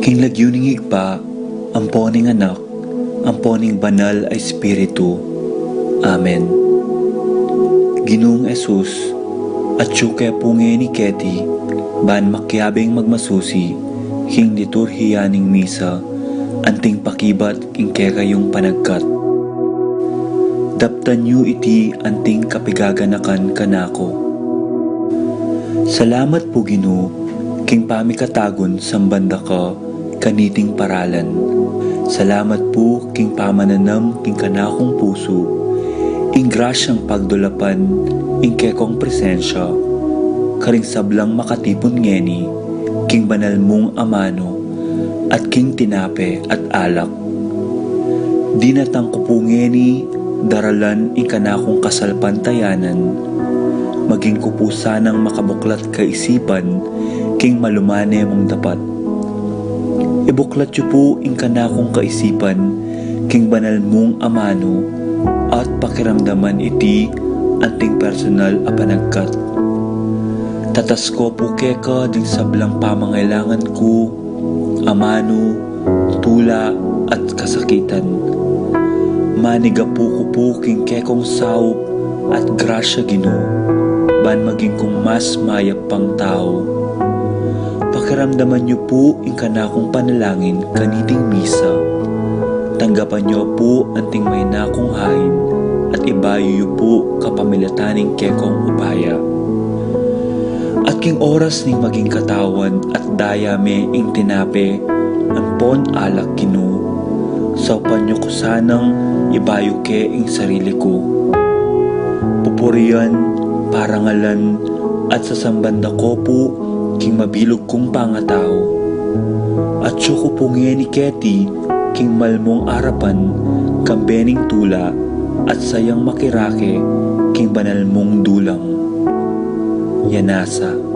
King lagyuning higpa, amponing anak, amponing banal ay Espiritu. Amen. Ginoong Esus, at syuke punge ni Keti, ban makyabing magmasusi, king liturhiyaning misa, anting pakibat king kekayong panagkat. Daptan yu iti anting kapigaganakan kanako. Salamat po Ginoo, king pamikatagon sambanda ka, kaniting paralan. Salamat po king pamananam king kanakong puso, ing grasyang pagdulapan, ing kekong presensya, karing sablang makatipon ngeni, king banal mong amano, at king tinape at alak. Dinatang ko po ngeni, daralan ing kanakong kasalpantayanan, maging kupusanang makabuklat kaisipan, king malumane mong dapat. Ibuklat yu po ing kanakong kaisipan, king banal mong amano, at pakiramdaman iti anting personal a panagkat. Tatas ko po keka ding sablang pamangailangan ko, amano, tula at kasakitan. Maniga po ko po king kekong saup at grasya Ginoo, ban maging kong mas mayap pang tao. Pakiramdaman niyo po ing kanakong panalangin kaniting misa. Tanggapan niyo po anting may nakong hain at ibayo niyo po kapamilataning kekong upaya. At king oras ning maging katawan at dayame ing tinape, ampon alak Ginoo. Saupan niyo ko sanang ibayo ke ing sarili ko. Pupurian, parangalan, at sasambanda ko po king mabilog kong pangatao. At syuko po ni Keti, king malmong arapan, kambening tula, at sayang makirake, king banal mong dulang. Yanasa.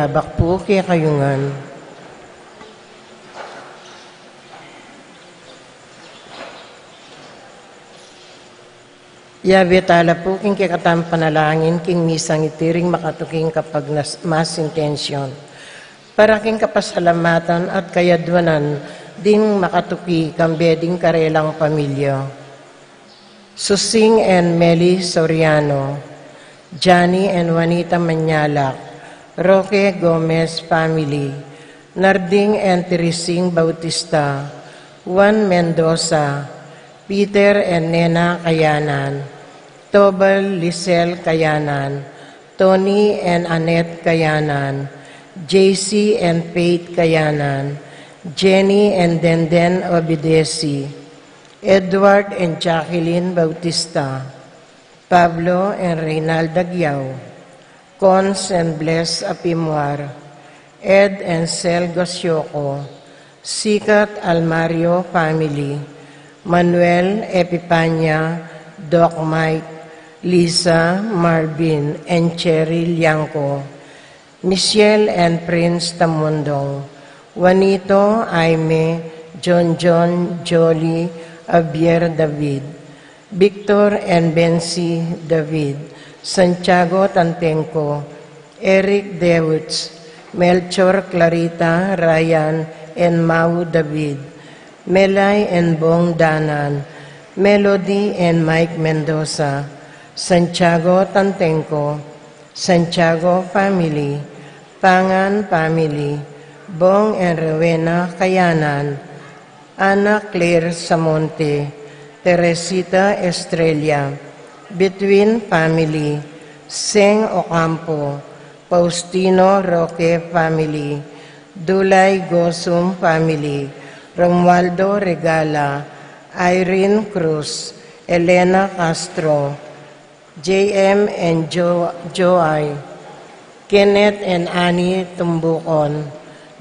labak po kay kayungan. Yabe tala po king kikatam panalangin king misang itiring makatuking kapag mas intensyon. Para king kapasalamatan at kayadwanan ding makatuki kambeding karelang pamilya. Susing and Meli Soriano, Johnny and Juanita Manyalak, Roque Gomez family, Narding and Teresing Bautista, Juan Mendoza, Peter and Nena Kayanan, Tobal Lisel Kayanan, Tony and Annette Kayanan, JC and Faith Kayanan, Jenny and Denden Obidesi, Edward and Jacqueline Bautista, Pablo and Reynalda Giao, Cons and Bless Apimwar, Ed and Sel Gosyoko, Sikat Almario family, Manuel Epipanya, Doc Mike, Lisa, Marvin, and Cheryl Yanko, Michelle and Prince Tamundong, Juanito, Aime, John, Jolie, Abier David, Victor and Bensi David, Santiago Tantenco, Eric Dewitz, Melchor Clarita, Ryan, and Mau David, Melay and Bong Danan, Melody and Mike Mendoza, Santiago Tantenco, Santiago family, Pangan family, Bong and Rowena Kayanan, Ana Claire Samonte, Teresita Estrella, Between family, Seng Ocampo, Faustino Roque family, Dulay Gosum family, Romualdo Regala, Irene Cruz, Elena Castro, JM and Joay, Kenneth and Annie Tumbukon,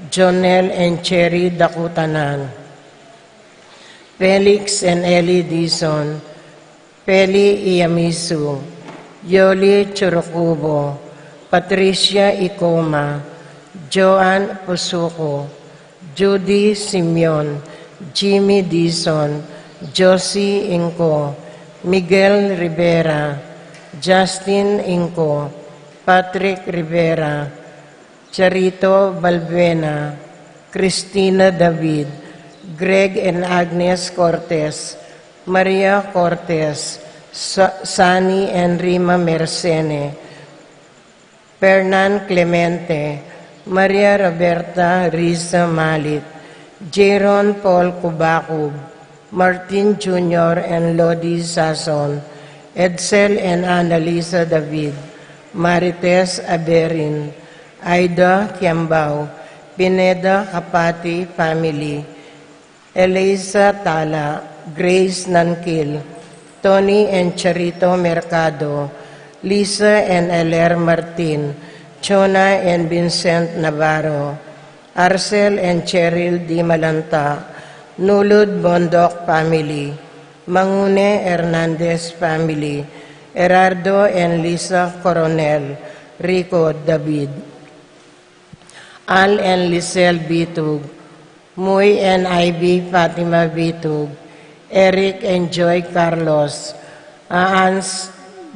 Jonel and Cherry Dakutanan, Felix and Ellie Dizon, Peli Iyamisu, Yoli Churukubo, Patricia Icoma, Joan Pusuko, Judy Simeon, Jimmy Dizon, Josie Inco, Miguel Rivera, Justin Inco, Patrick Rivera, Charito Balbuena, Cristina David, Greg and Agnes Cortez, Maria Cortez, Sani and Rima Mercene, Fernan Clemente, Maria Roberta Risa Malit, Jeron Paul Kubakub, Martin Jr. and Lodi Sason, Edsel and Annalisa David, Marites Aberin, Aida Kiambao, Pineda Kapati family, Elisa Tala, Grace Nankil, Tony and Charito Mercado, Lisa and Eler Martin, Chona and Vincent Navarro, Arcel and Cheryl Di Malanta, Nulud Bondok family, Mangune Hernandez family, Erardo and Lisa Coronel, Rico David, Al and Lisel Bitug, Muy and Ivy Fatima Bitug, Eric and Joy Carlos, Aans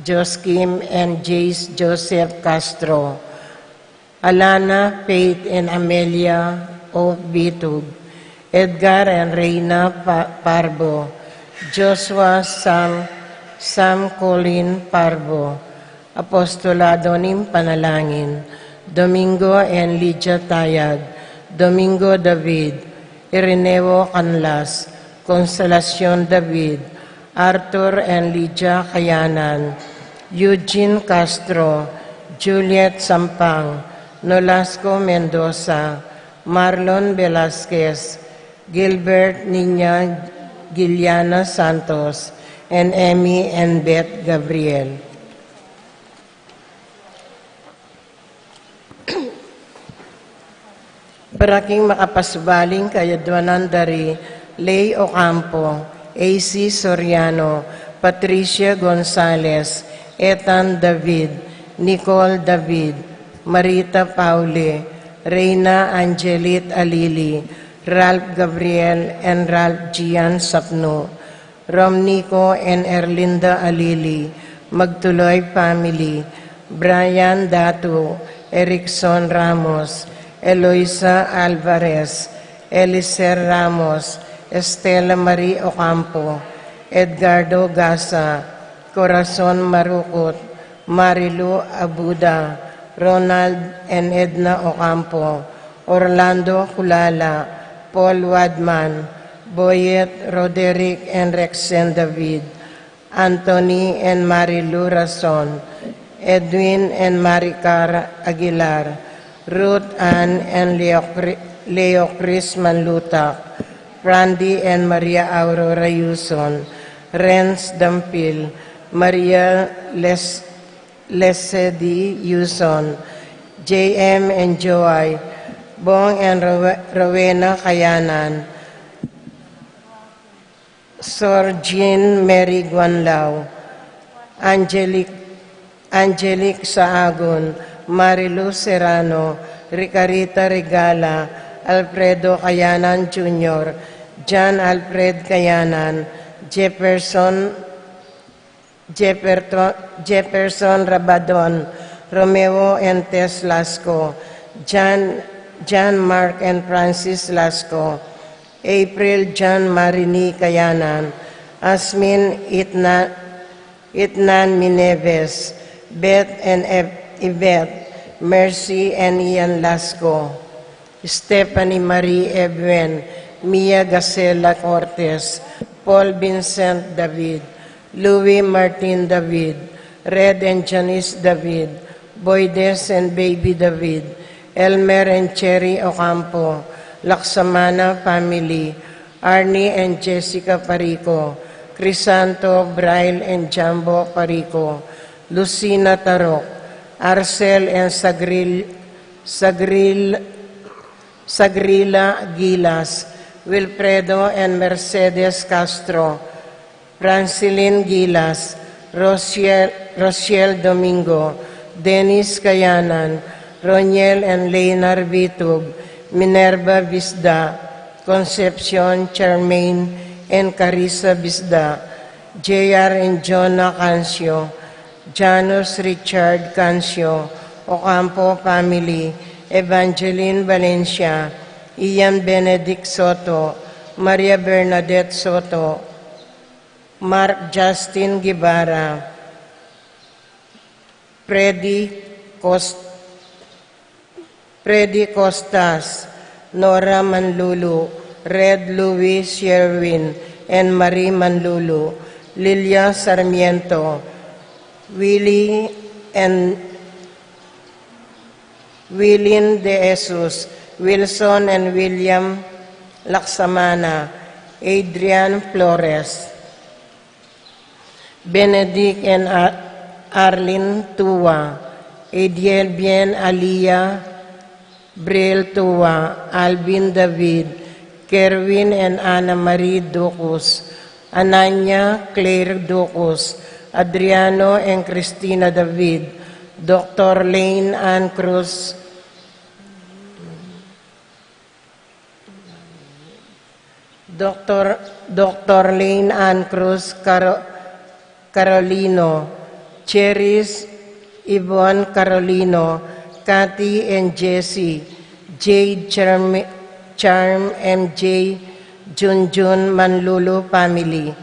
Joskim and Jace Joseph Castro, Alana, Faith, and Amelia O. Bitug, Edgar and Reina Parbo, Joshua Sam Colin Parbo, Apostolado nim Panalangin, Domingo and Lydia Tayag, Domingo David, Ireneo Canlas, Consolacion David, Arthur and Lydia Kayanan, Eugene Castro, Juliet Sampang, Nolasco Mendoza, Marlon Velasquez, Gilbert Niña Giliana Santos, and Emmy and Beth Gabriel. Paraking makapasubaling kayadwanan dari Lay Ocampo, AC Soriano, Patricia Gonzalez, Ethan David, Nicole David, Marita Paule, Reina Angelit Alili, Ralph Gabriel and Ralph Gian Sapno, Romnico and Erlinda Alili, Magtuloy Family, Brian Datu, Ericson Ramos, Eloisa Alvarez, Elicer Ramos, Estela Marie Ocampo, Edgardo Gasa, Corazon Marukot, Marilu Abuda, Ronald and Edna Ocampo, Orlando Kulala, Paul Wadman, Boyet Roderick and Rexen David, Anthony and Marilu Rason, Edwin and Maricar Aguilar, Ruth Ann and Leo Chris Manlutak, Randy and Maria Aurora Yuson, Renz Dampil, Maria Lesedi Yuson, JM and Joy, Bong and Rowena Kayanan, Sor Jean Mary Guanlao, Angelic Saagon, Marilu Serrano, Ricarita Regala, Alfredo Kayanan Jr., John Alfred Kayanan, Jefferson Rabadon, Romeo and Tess Lasco, John Mark and Francis Lasco, April John Marini Kayanan, Asmin Itnan Mineves, Beth and Yvette, Mercy and Ian Lasco, Stephanie Marie Ebwen, Mia Gacela Cortez, Paul Vincent David, Louis Martin David, Red and Janice David, Boydes and Baby David, Elmer and Cherry Ocampo, Laksamana Family, Arnie and Jessica Parico, Crisanto, Braille and Jambo Parico, Lucina Tarok, Arcel and Sagrila Gilas, Wilfredo and Mercedes Castro, Francilin Gilas, Rociel Domingo, Dennis Kayanan, Roniel and Leonard Vitug, Minerva Bisda, Concepcion Charmaine and Carissa Bisda, JR and Jonah Cancio, Janus Richard Cancio, Ocampo Family, Evangeline Valencia, Ian Benedict Soto, Maria Bernadette Soto, Mark Justin Guevara, Freddy Costas, Nora Manlulu, Red Louis Sherwin, and Marie Manlulu, Lilia Sarmiento, Willin De Jesus, Wilson and William Laksamana, Adrian Flores, Benedict and Arlene Tua, Adiel Bien Alia, Brel Tua, Alvin David, Kerwin and Ana Marie Ducos, Ananya Claire Ducos, Adriano and Cristina David, Dr. Lane Ann Cruz, Dr. Lane Ann Cruz Carolino, Cheris Yvonne Carolino, Cathy and Jessie, Jade Charm MJ, Junjun Manlulu Family,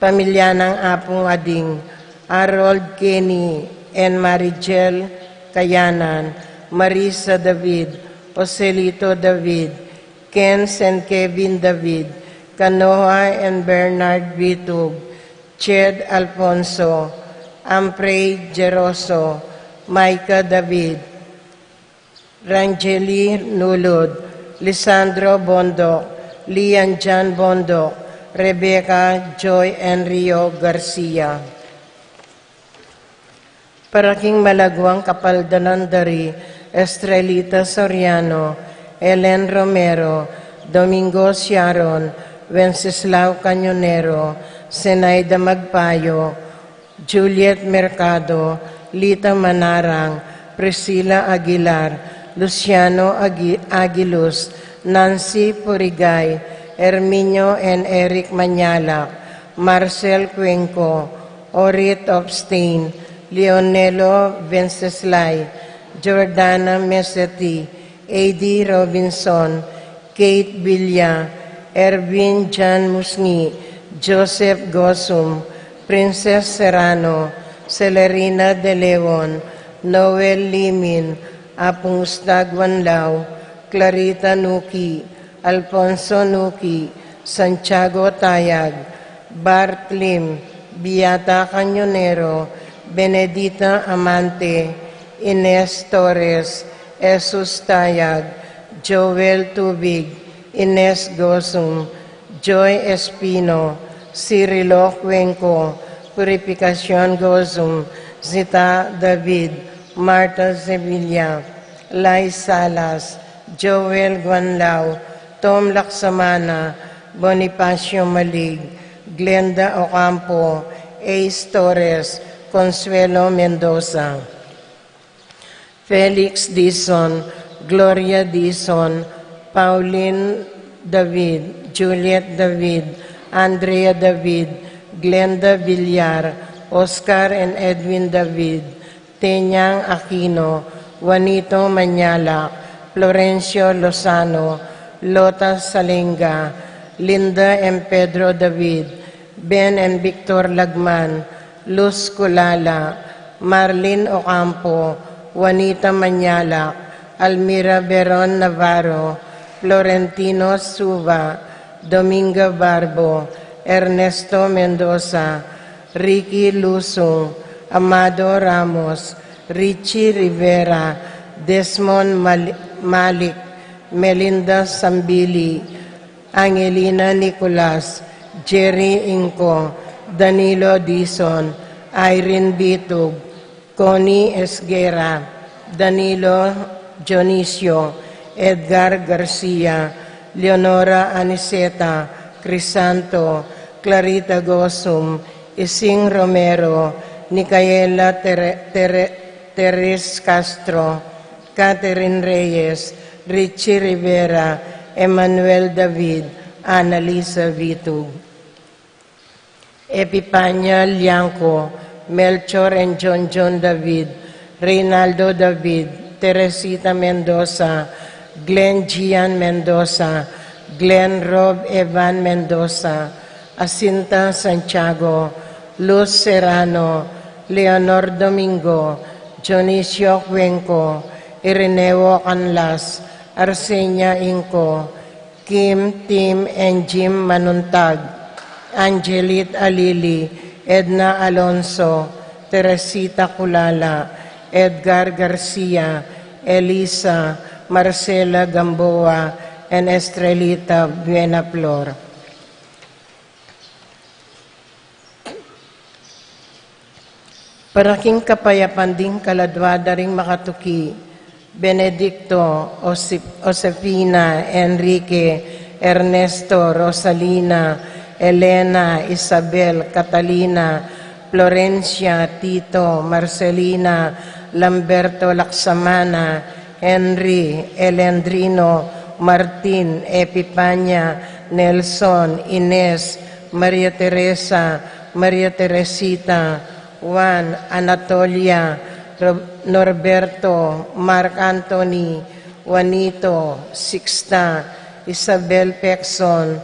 pamilya ng Apong Ading, Harold Kenny and Marigel Kayanan, Marisa David, Joselito David, Kens and Kevin David, Kanoha and Bernard Vitug, Ched Alfonso, Ampray Jeroso, Micah David, Rangeli Nulod, Lisandro Bondo, Lian Jan Bondo, Rebecca Joy and Rio Garcia. Paraking Malagwang Kapaldanandari, Estrelita Soriano, Ellen Romero, Domingo Sharon, Wenceslao Cañonero, Zenaida Magpayo, Juliet Mercado, Lita Manarang, Priscilla Aguilar, Luciano Aguiluz, Nancy Purigay, Herminio and Eric Manyalak, Marcel Cuenco, Orit Obstain, Leonelo Venceslay, Jordana Meseti, A.D. Robinson, Kate Villa, Erwin John Musni, Joseph Gosum, Princess Serrano, Celerina De Leon, Noel Limin, Apong Stagwanlao, Clarita Nuki, Alfonso Nuki, Santiago Tayag, Bart Lim, Beata Cañonero, Benedita Amante, Ines Torres, Jesus Tayag, Joel Tubig, Ines Gosum, Joy Espino, Cirilo Cuenco, Purificación Gosum, Zita David, Marta Sevilla, Lai Salas, Joel Guanlao, Tom Laksamana, Bonifacio Malig, Glenda Ocampo, Ace Torres, Consuelo Mendoza, Felix Dizon, Gloria Dizon, Pauline David, Juliet David, Andrea David, Glenda Villar, Oscar and Edwin David, Tenyang Aquino, Juanito Manyala, Florencio Lozano, Lota Salenga, Linda and Pedro David, Ben and Victor Lagman, Luz Culala, Marlene Ocampo, Juanita Manyala, Almira Veron Navarro, Florentino Suva, Dominga Barbo, Ernesto Mendoza, Ricky Lusung, Amado Ramos, Richie Rivera, Desmond Malik, Melinda Sambili, Angelina Nicolas, Jerry Inco, Danilo Dizon, Irene Bitug, Connie Esguera, Danilo Dionisio, Edgar Garcia, Leonora Aniceta, Crisanto, Clarita Gosum, Ising Romero, Nicaela Teres Castro, Catherine Reyes, Richie Rivera, Emmanuel David, Annalisa Vitug, Epipania Lianco, Melchor and John David, Reynaldo David, Teresita Mendoza, Glenn Gian Mendoza, Glenn Rob Evan Mendoza, Asinta Santiago, Luz Serrano, Leonor Domingo, Dionisio Cuenco, Ireneo Canlas, Arsenia Inco, Kim, Tim, and Jim Manuntag, Angelit Alili, Edna Alonso, Teresita Culala, Edgar Garcia, Elisa, Marcela Gamboa, and Estrelita Buenaflor. Paraking kapayapan din kaladwada ring makatuki, Benedicto, Josefina, Enrique, Ernesto, Rosalina, Elena, Isabel, Catalina, Florencia, Tito, Marcelina, Lamberto Laksamana, Henry, Elendrino, Martin, Epipania, Nelson, Ines, Maria Teresa, Maria Teresita, Juan, Anatolia, Norberto, Mark Anthony, Juanito, Sixta, Isabel Pexon,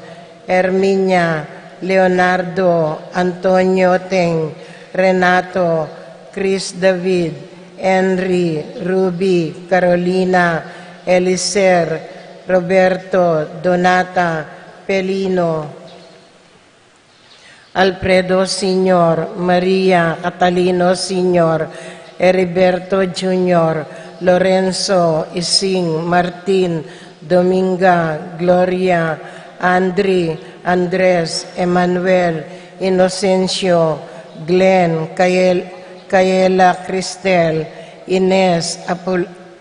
Herminia, Leonardo, Antonio Teng, Renato, Chris David, Henry, Ruby, Carolina, Eliser, Roberto, Donata, Pelino, Alfredo Sr., Maria, Catalino Sr., Heriberto Jr., Lorenzo, Ising, Martin, Dominga, Gloria, Andres, Emmanuel, Inocencio, Glenn, Kayela Cristel, Ines,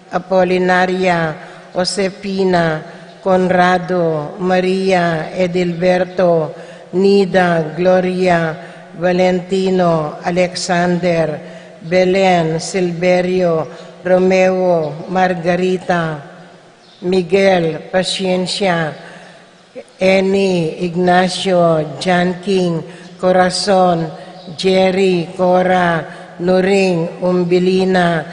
Apolinaria, Josefina, Conrado, Maria, Edilberto, Nida, Gloria, Valentino, Alexander, Belen, Silverio, Romeo Margarita, Miguel Paciencia, Eni Ignacio, John King Corazon, Jerry Cora, Nuring Umbilina,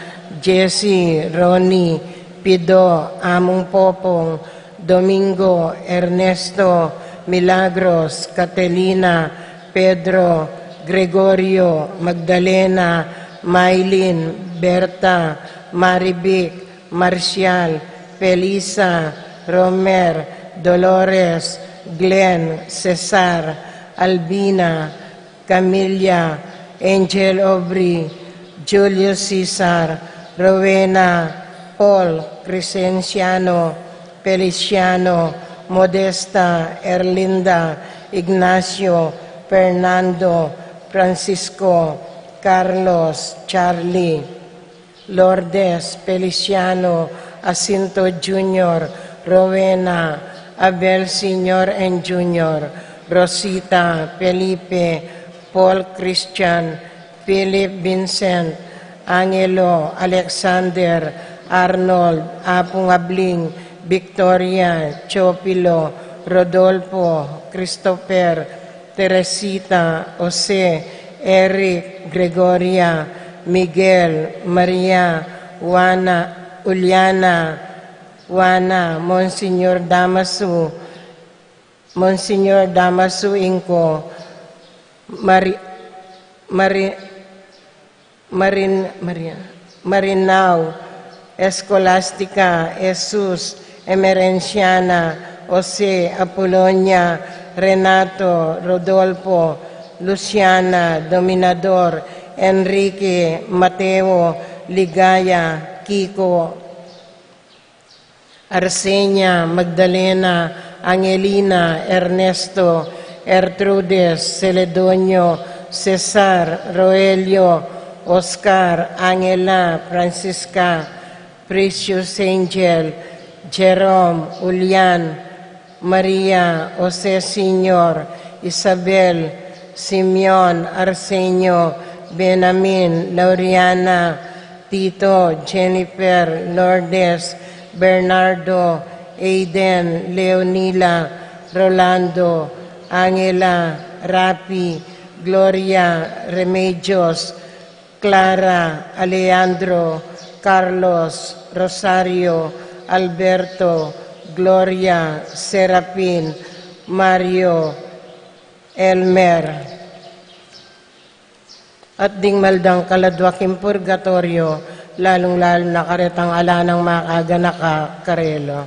Jesse Ronnie, Pido Among Popong, Domingo Ernesto, Milagros Catelina, Pedro Gregorio, Magdalena, Maylin, Berta, Maribic, Marcial, Felisa, Romer, Dolores, Glenn, Cesar, Albina, Camilla, Angel Aubrey, Julio Cesar, Rowena, Paul, Crescenciano, Feliciano, Modesta, Erlinda, Ignacio, Fernando, Francisco, Carlos, Charlie, Lourdes, Feliciano, Jacinto Jr., Rowena, Abel Sr. and Jr., Rosita, Felipe, Paul Christian, Philip Vincent, Angelo, Alexander, Arnold, Apong Abling, Victoria, Chopilo, Rodolfo, Christopher, Teresita, Jose, Eric, Gregoria, Miguel, Maria, Juana, Uliana, Juana, Monsignor Damasu, Monsignor Damasu Inco, Marinao, Escolastica, Jesus, Emerenciana, Jose, Apolonia, Renato, Rodolfo, Luciana, Dominador, Enrique, Mateo, Ligaya, Kiko, Arsenia, Magdalena, Angelina, Ernesto, Ertrudes, Celedonio, Cesar, Roelio, Oscar, Angela, Francisca, Precious Angel, Jerome, Julian, Maria, Jose Senior, Isabel, Simeon, Arsenio, Benamin, Lauriana, Tito, Jennifer, Lourdes, Bernardo, Aiden, Leonila, Rolando, Angela, Rapi, Gloria, Remedios, Clara, Alejandro, Carlos, Rosario, Alberto, Gloria, Serapin, Mario, Elmer. At ding maldang kaladwaking purgatorio, lalong-lalo na karetang ala ng makaganaka karelo.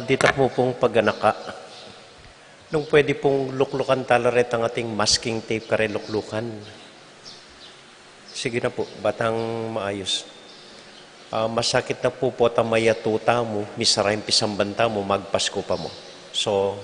Dito po pong pagganaka. Nung pwede pong luklukan talaret ang ating masking tape kare luklukan. Sige na po, batang maayos. Masakit na po po tamaya tuta mo, misarayang pisambanta mo, magpasko pa mo. So,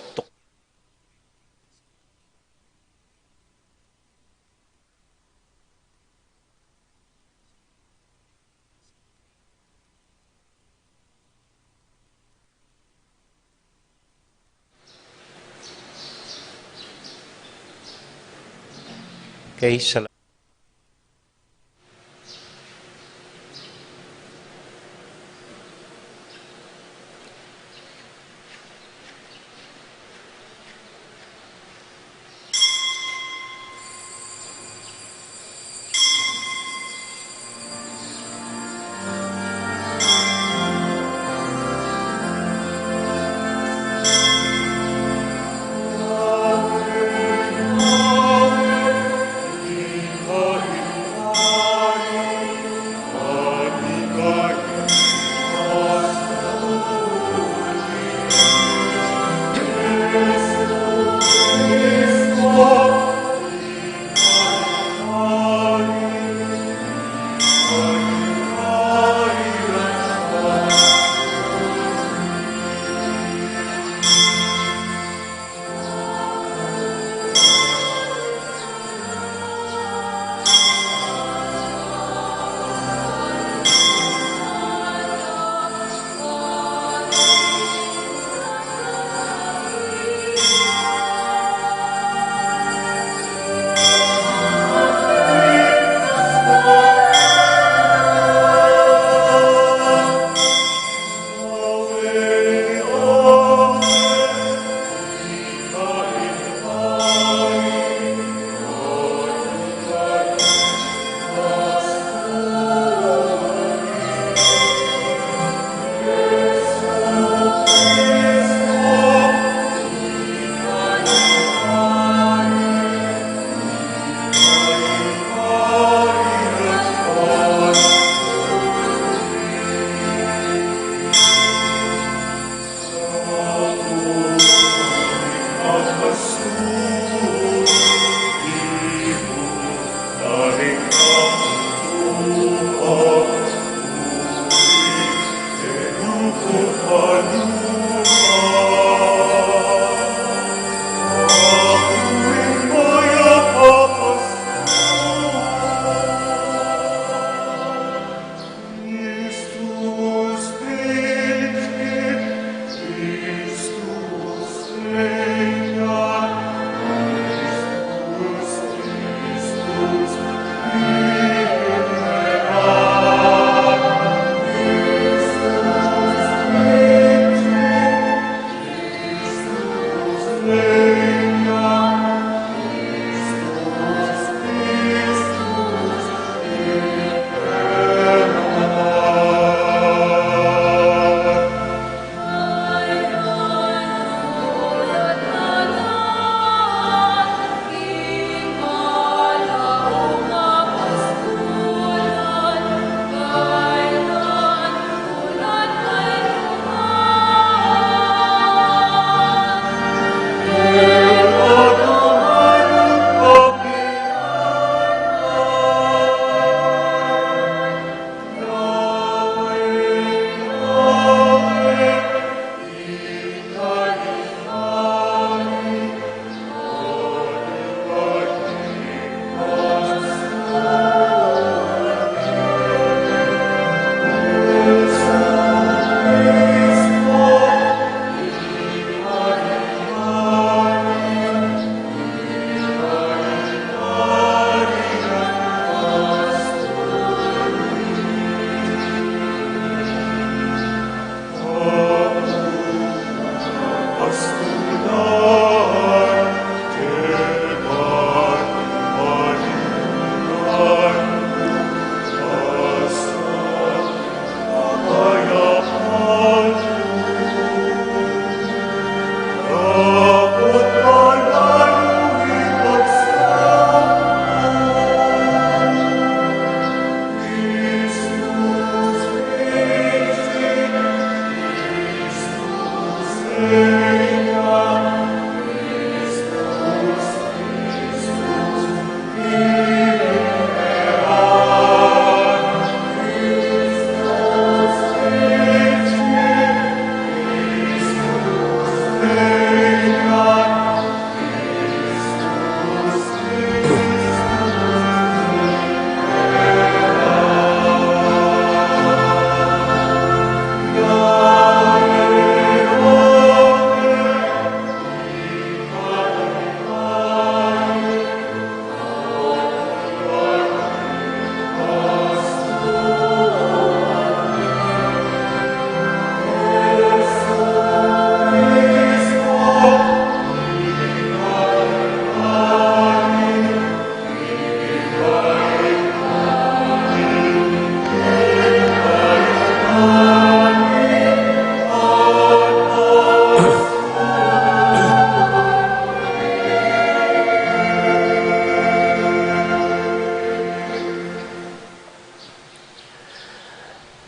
okay, salamat.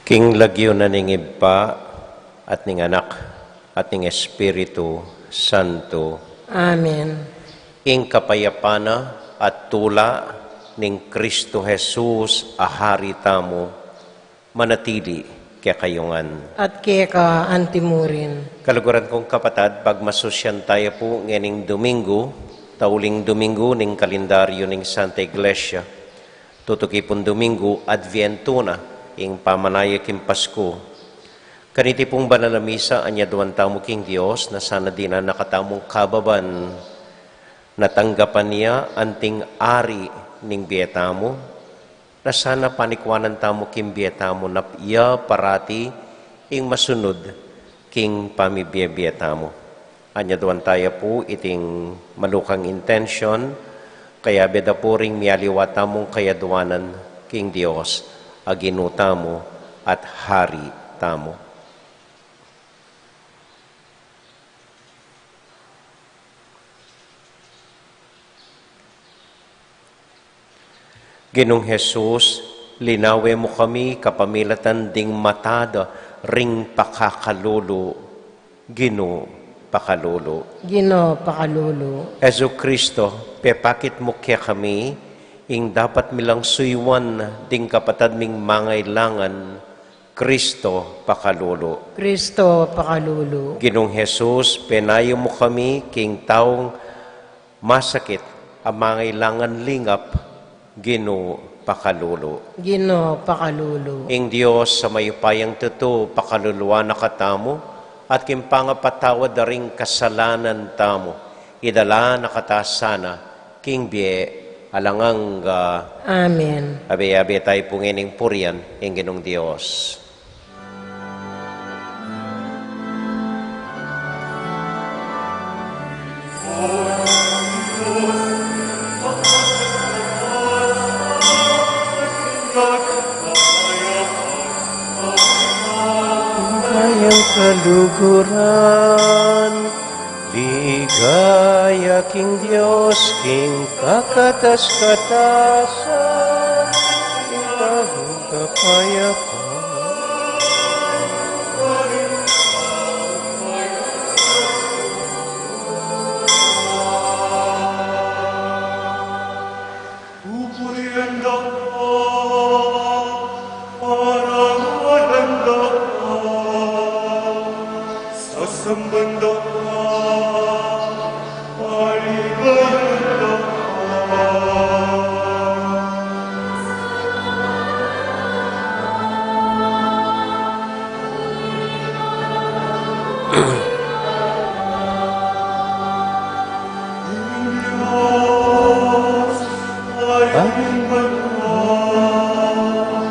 King lagyo na ning Iba at ning Anak at ning Espiritu Santo. Amen. Ing kapayapana at tula ning Kristo Jesus ahari tamo manatili kaya kayungan. At keka antimurin. Kaluguran kong kapatad, pagmasosyan tayo po nganing Domingo, tauling Domingo ning kalendaryo ning Santa Iglesia. Tutukipon Domingo, Adviento na, ing pamanaya king Pasko. Kaniti pong banal na misa, anya duwan tamo king Diyos, na sana din na nakatamong kababan, natanggapan niya anting ari ning biyetamo, na sana panikwanan tamo king biyetamo, na iya parati ing masunod king pamibiyetamo. Anya duwan tayo po iting malukang intention, kaya beda po ring miyaliwata mong kayaduanan king Diyos, agino tamo at hari tamo. Ginong Jesus, linawe mo kami kapamilatan ding matada ring pakakalulu, Gino pakalulu. Gino pakalulu. Ezo Kristo, pepakit mo kaya kami, ing dapat milang suywan ding kapatad ming mangailangan, Kristo pakalulu. Kristo pakalulu. Ginong Jesus, penayo mo kami, king taong masakit, ang mangailangan lingap, Gino pakalulu. Gino pakalulu. Ing Diyos sa mayupayang tuto, pakaluluwa na katamo, at kimpangapatawad na ring kasalanan tamo, idala na katasana, king biye alangang Amen. abe-abe tayo po ngining purian, ng Ginong Diyos. Kayang kaluguran, Ligaya king Diyos, king kakatas-katasan, ibahong kapayapaan. Pupurihan daw parang walang daw, sasamban daw maligayan daw. Diyos ay magmahal,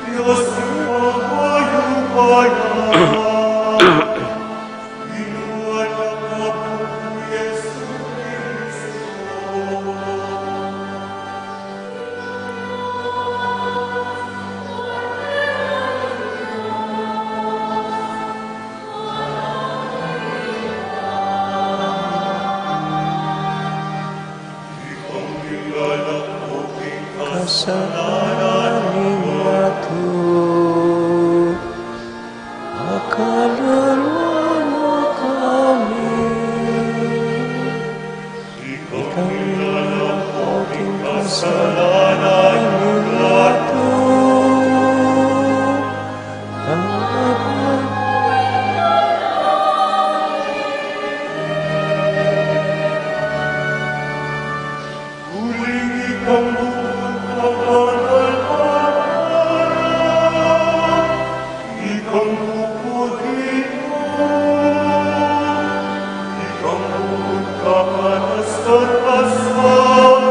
Diyos mapayupayan. Inuwala ka po, Yesu Cristo. Ikang kilala ko, Kasalanan nato, akaluluwa kami. Ikang kilala ko, aking kasalanan nato. Huling ikang buong kapanalpanan, ikang pupurihan, ikang buong kakatas-katasan,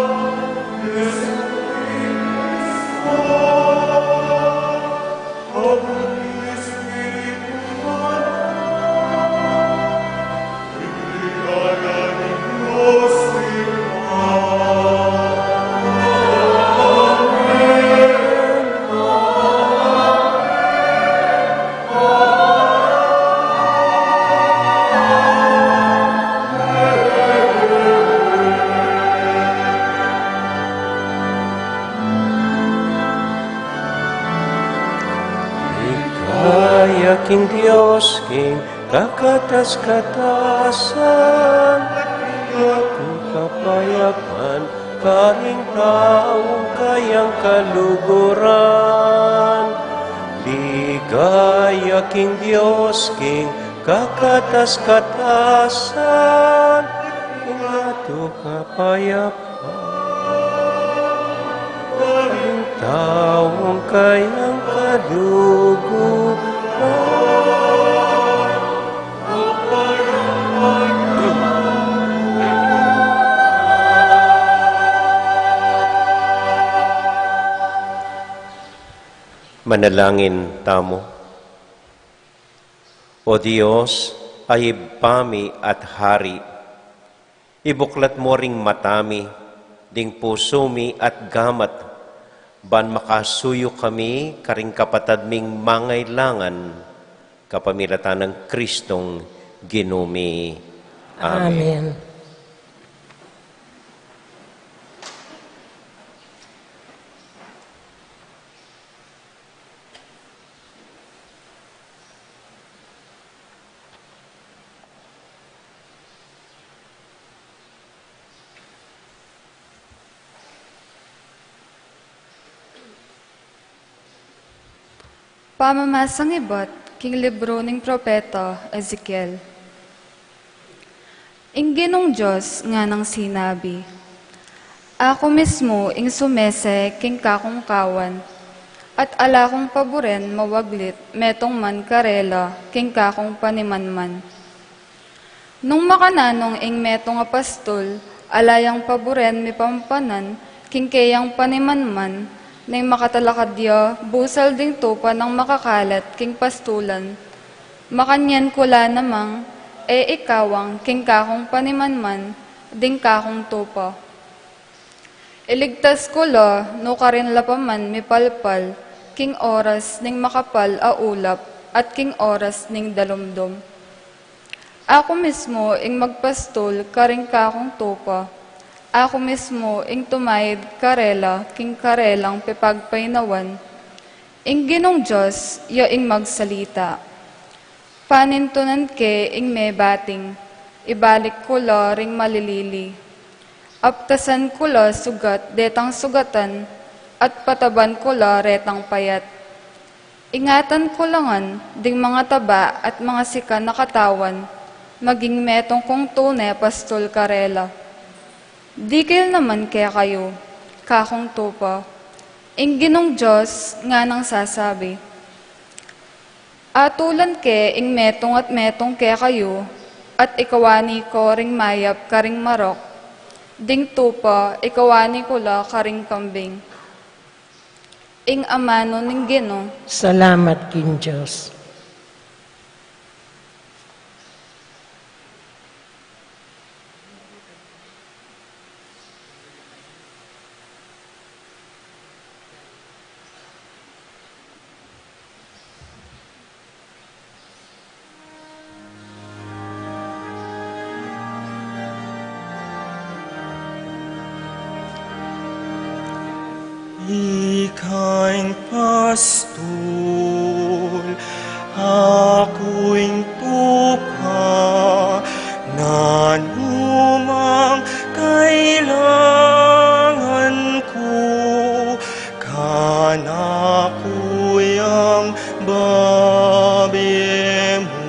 Yesu Cristo. Habang Espiritu Santo, ligaya ni Diyos Ligaya king Diyos, king kakatas-katasan, ating kapayapan, karing taong kayang kaluguran. Ligaya king Diyos, king kakatas-katasan, king ato kapayapan, karing taong kayang kaluguran. Manalangin tamo. O Diyos, ayib pami at hari, ibuklat mo ring matami, ding pusumi at gamat, ban makasuyo kami karing kapatad ming mangailangan, kapamilatan ng Kristong ginumi. Amen. Amen. Pamamasang ibot, king libro ng propeta Ezekiel. Ing Ginong Diyos nga nang sinabi, ako mismo ing sumese king kakong kawan, at ala kong paboren mawaglit metong man karela king kakong panimanman. Nung makananong ing metong apastol, alayang paboren mi pampanan, kingkayang panimanman, na makatalakadya, busal ding tupa ng makakalat, king pastulan. Makanyan kula namang, ikawang king kakong panimanman, ding kakong tupa. Iligtas kula, no karin lapaman mi palpal, king oras ning makapal a ulap, at king oras ning dalumdum. Ako mismo ing magpastol karing kakong tupa. Ako mismo ing tumayid karela, king karelang pipagpainawan. Ing ginong Diyos, ya ing magsalita. Panintunan ke ing may bating, ibalik kula ring malilili. Aptasan kula sugat, detang sugatan, at pataban kula retang payat. Ingatan kulangan, ding mga taba at mga sika na katawan, maging metong kong tune pastol karela. Dikil naman kaya kayo, kakong tupa, ing ginong Diyos nga nang sasabi. Atulan ke ing metong at metong kaya kayo, at ikawani ko ring mayap karing marok, ding tupa ikawani kula karing kambing. Ing amano ning Ginoo, Salamat kin Diyos. Ika'y pastol, ako'y tupa, na numang kailangan ko, kana ko'y ang babi mo.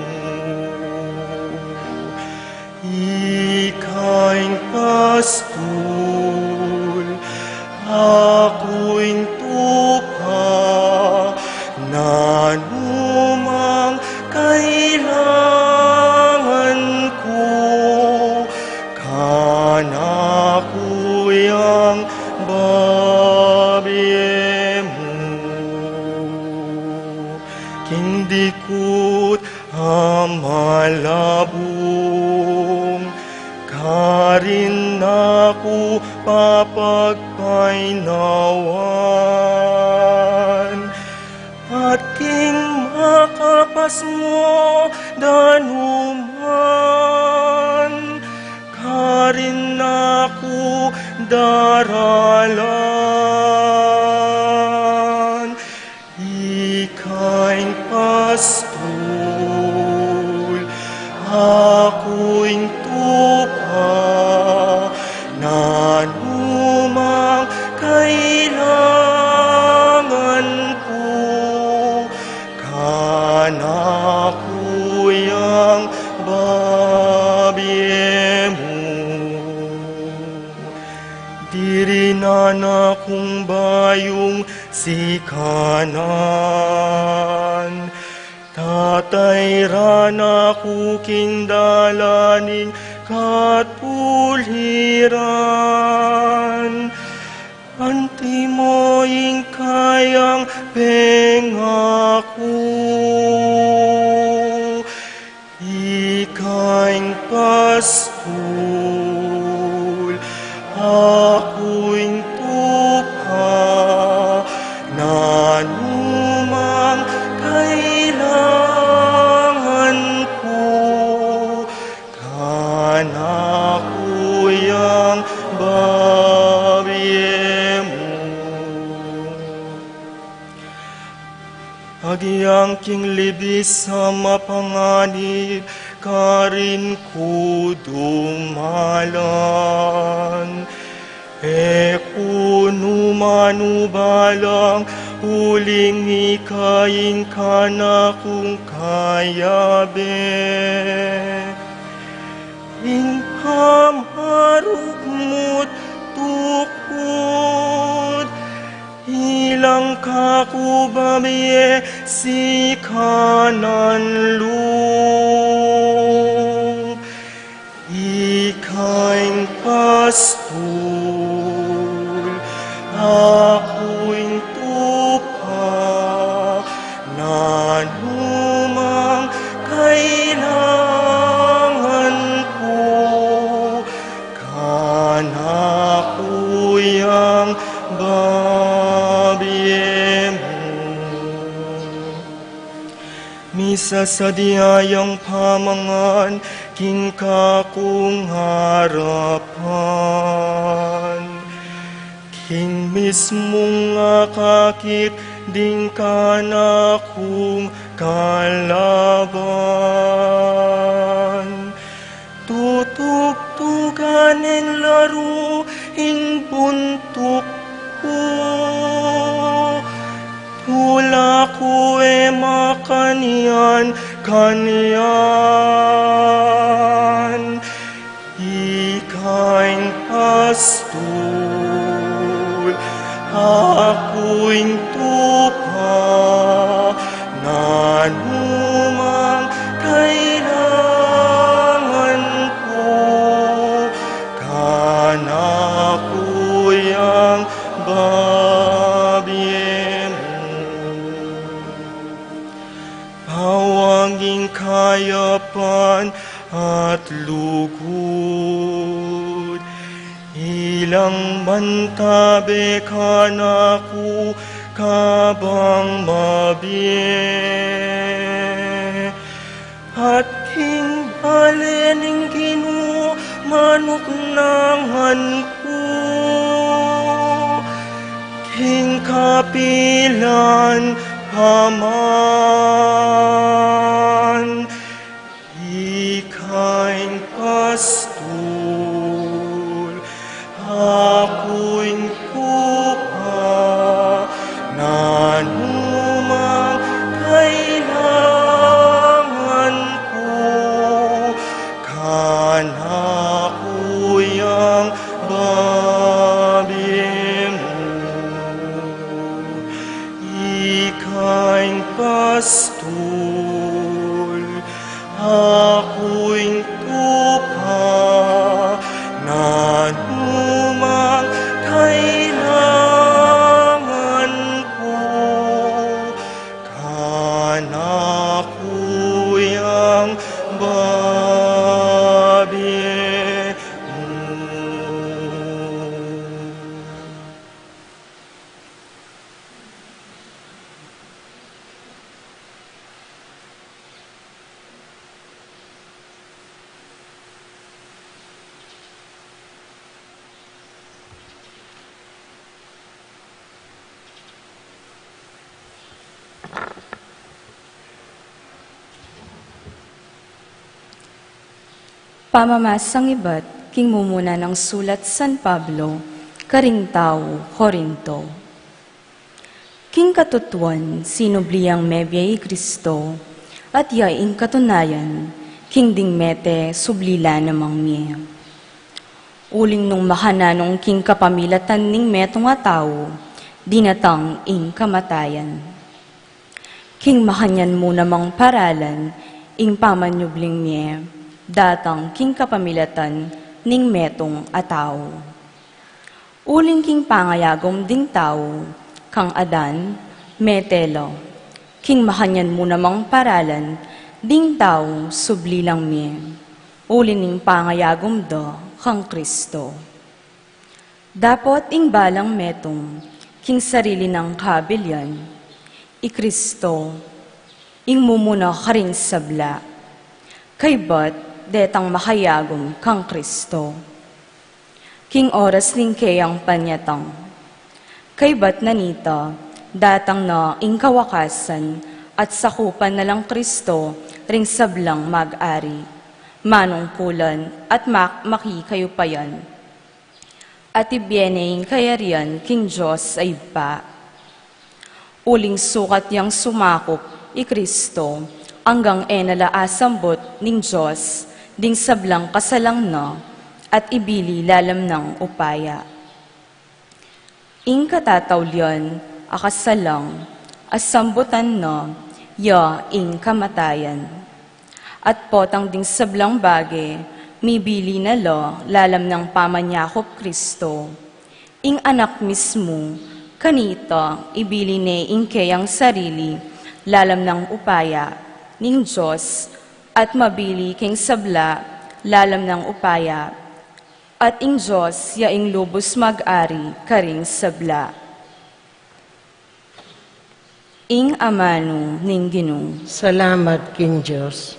Ika'y pastol, ako'y tupa, na numang kailangan ko, kana ko'y ang babi mo. Kindikot amalabong, karin ako papagpainawan, at king makapas mo danuman, karin ako daralan. Ika'y pastol, ako'y tupa, na numang kailangan ko, kana ko'y ang babi mo. Dirinan akong bayong si kanan, tatay rana ko kindalaning katpuliran. Anti mo ing kayang pengako, ika'y pastol, ako'y tupa, na numang kailangan ko, kana ko'y ang babi mo. Agyang king libis sa mapanganib, karin ko dumalan. Kuno manubalang, huling ikaing kana kung kayabe. Ing hamaruk mo't tukod, ilang kakubamye si kanan loob. Ika'y pastol, sasadyayang pamangan, king kakong harapan. King mismong akakit, ding ka na kong kalaban. Tutugtugan en laro, ing buntok ko. Tula ko makanian, kanian. Ikain pastol, ako'y tupa, nanumang kailangan ko, kanako'y ang babiye mo. Pawanging kayapan at lugod, ilang mantabe ka na ko kabang mabiye. At king balening ginu manok nangan ko, king kapilan paman. Ikain pastol, ako'y tupa, nanumang kailangan ko, kanako'y ang babiye mo. Ikain pastol, ako'y tupa, nanumang kailangan ko, kanako'y ang babiye mo. Pamamasang iba't king mumuna ng sulat San Pablo, Karingtao, Corinto. King katutuan, sinubliyang mebyay Kristo, at yaing katunayan, king ding mete, sublila namang miye. Uling nung makananong king kapamilatan ning metong atao, dinatang ing kamatayan. King makanyan mo namang paralan, ing pamanyubling miye, datang king kapamilatan ning metong atao. Uling king pangayagom ding tao, kang adan, metelo, king makanyan mo namang paralan, ding tao sublilang miye, ulin ning pangayagom do, kang Kristo. Dapot ing balang metong, king sarili ng kabilyan, i Kristo, ing mumuna karing sabla, kay bat, detang makayagom kang Kristo. King oras ning kayang panyatang, kay bat nanita, datang na ing kawakasan, at sakupan na lang Kristo, ring sablang mag-ari, manungkulan at makikayupayan. At ibyeneing kayarian, king Diyos ay pa. Uling sukat yang sumakop, i Kristo, hanggang enala asambot ning Diyos, ding sablang kasalang na, at ibili lalam ng upaya. Ing katatawlyan, akasalang, asambutan na, ya ing kamatayan. At potang ding sablang bage, mibili na lo, lalam ng pamanyakop Kristo. Ing anak mismo, kanita, ibili ne ing kayang sarili, lalam ng upaya, ning Diyos, at mabili king sabla, lalam ng upaya, at ing Diyos, yaing lubos mag-ari, karing sabla. ing amano ning Ginoo. Salamat kin Diyos.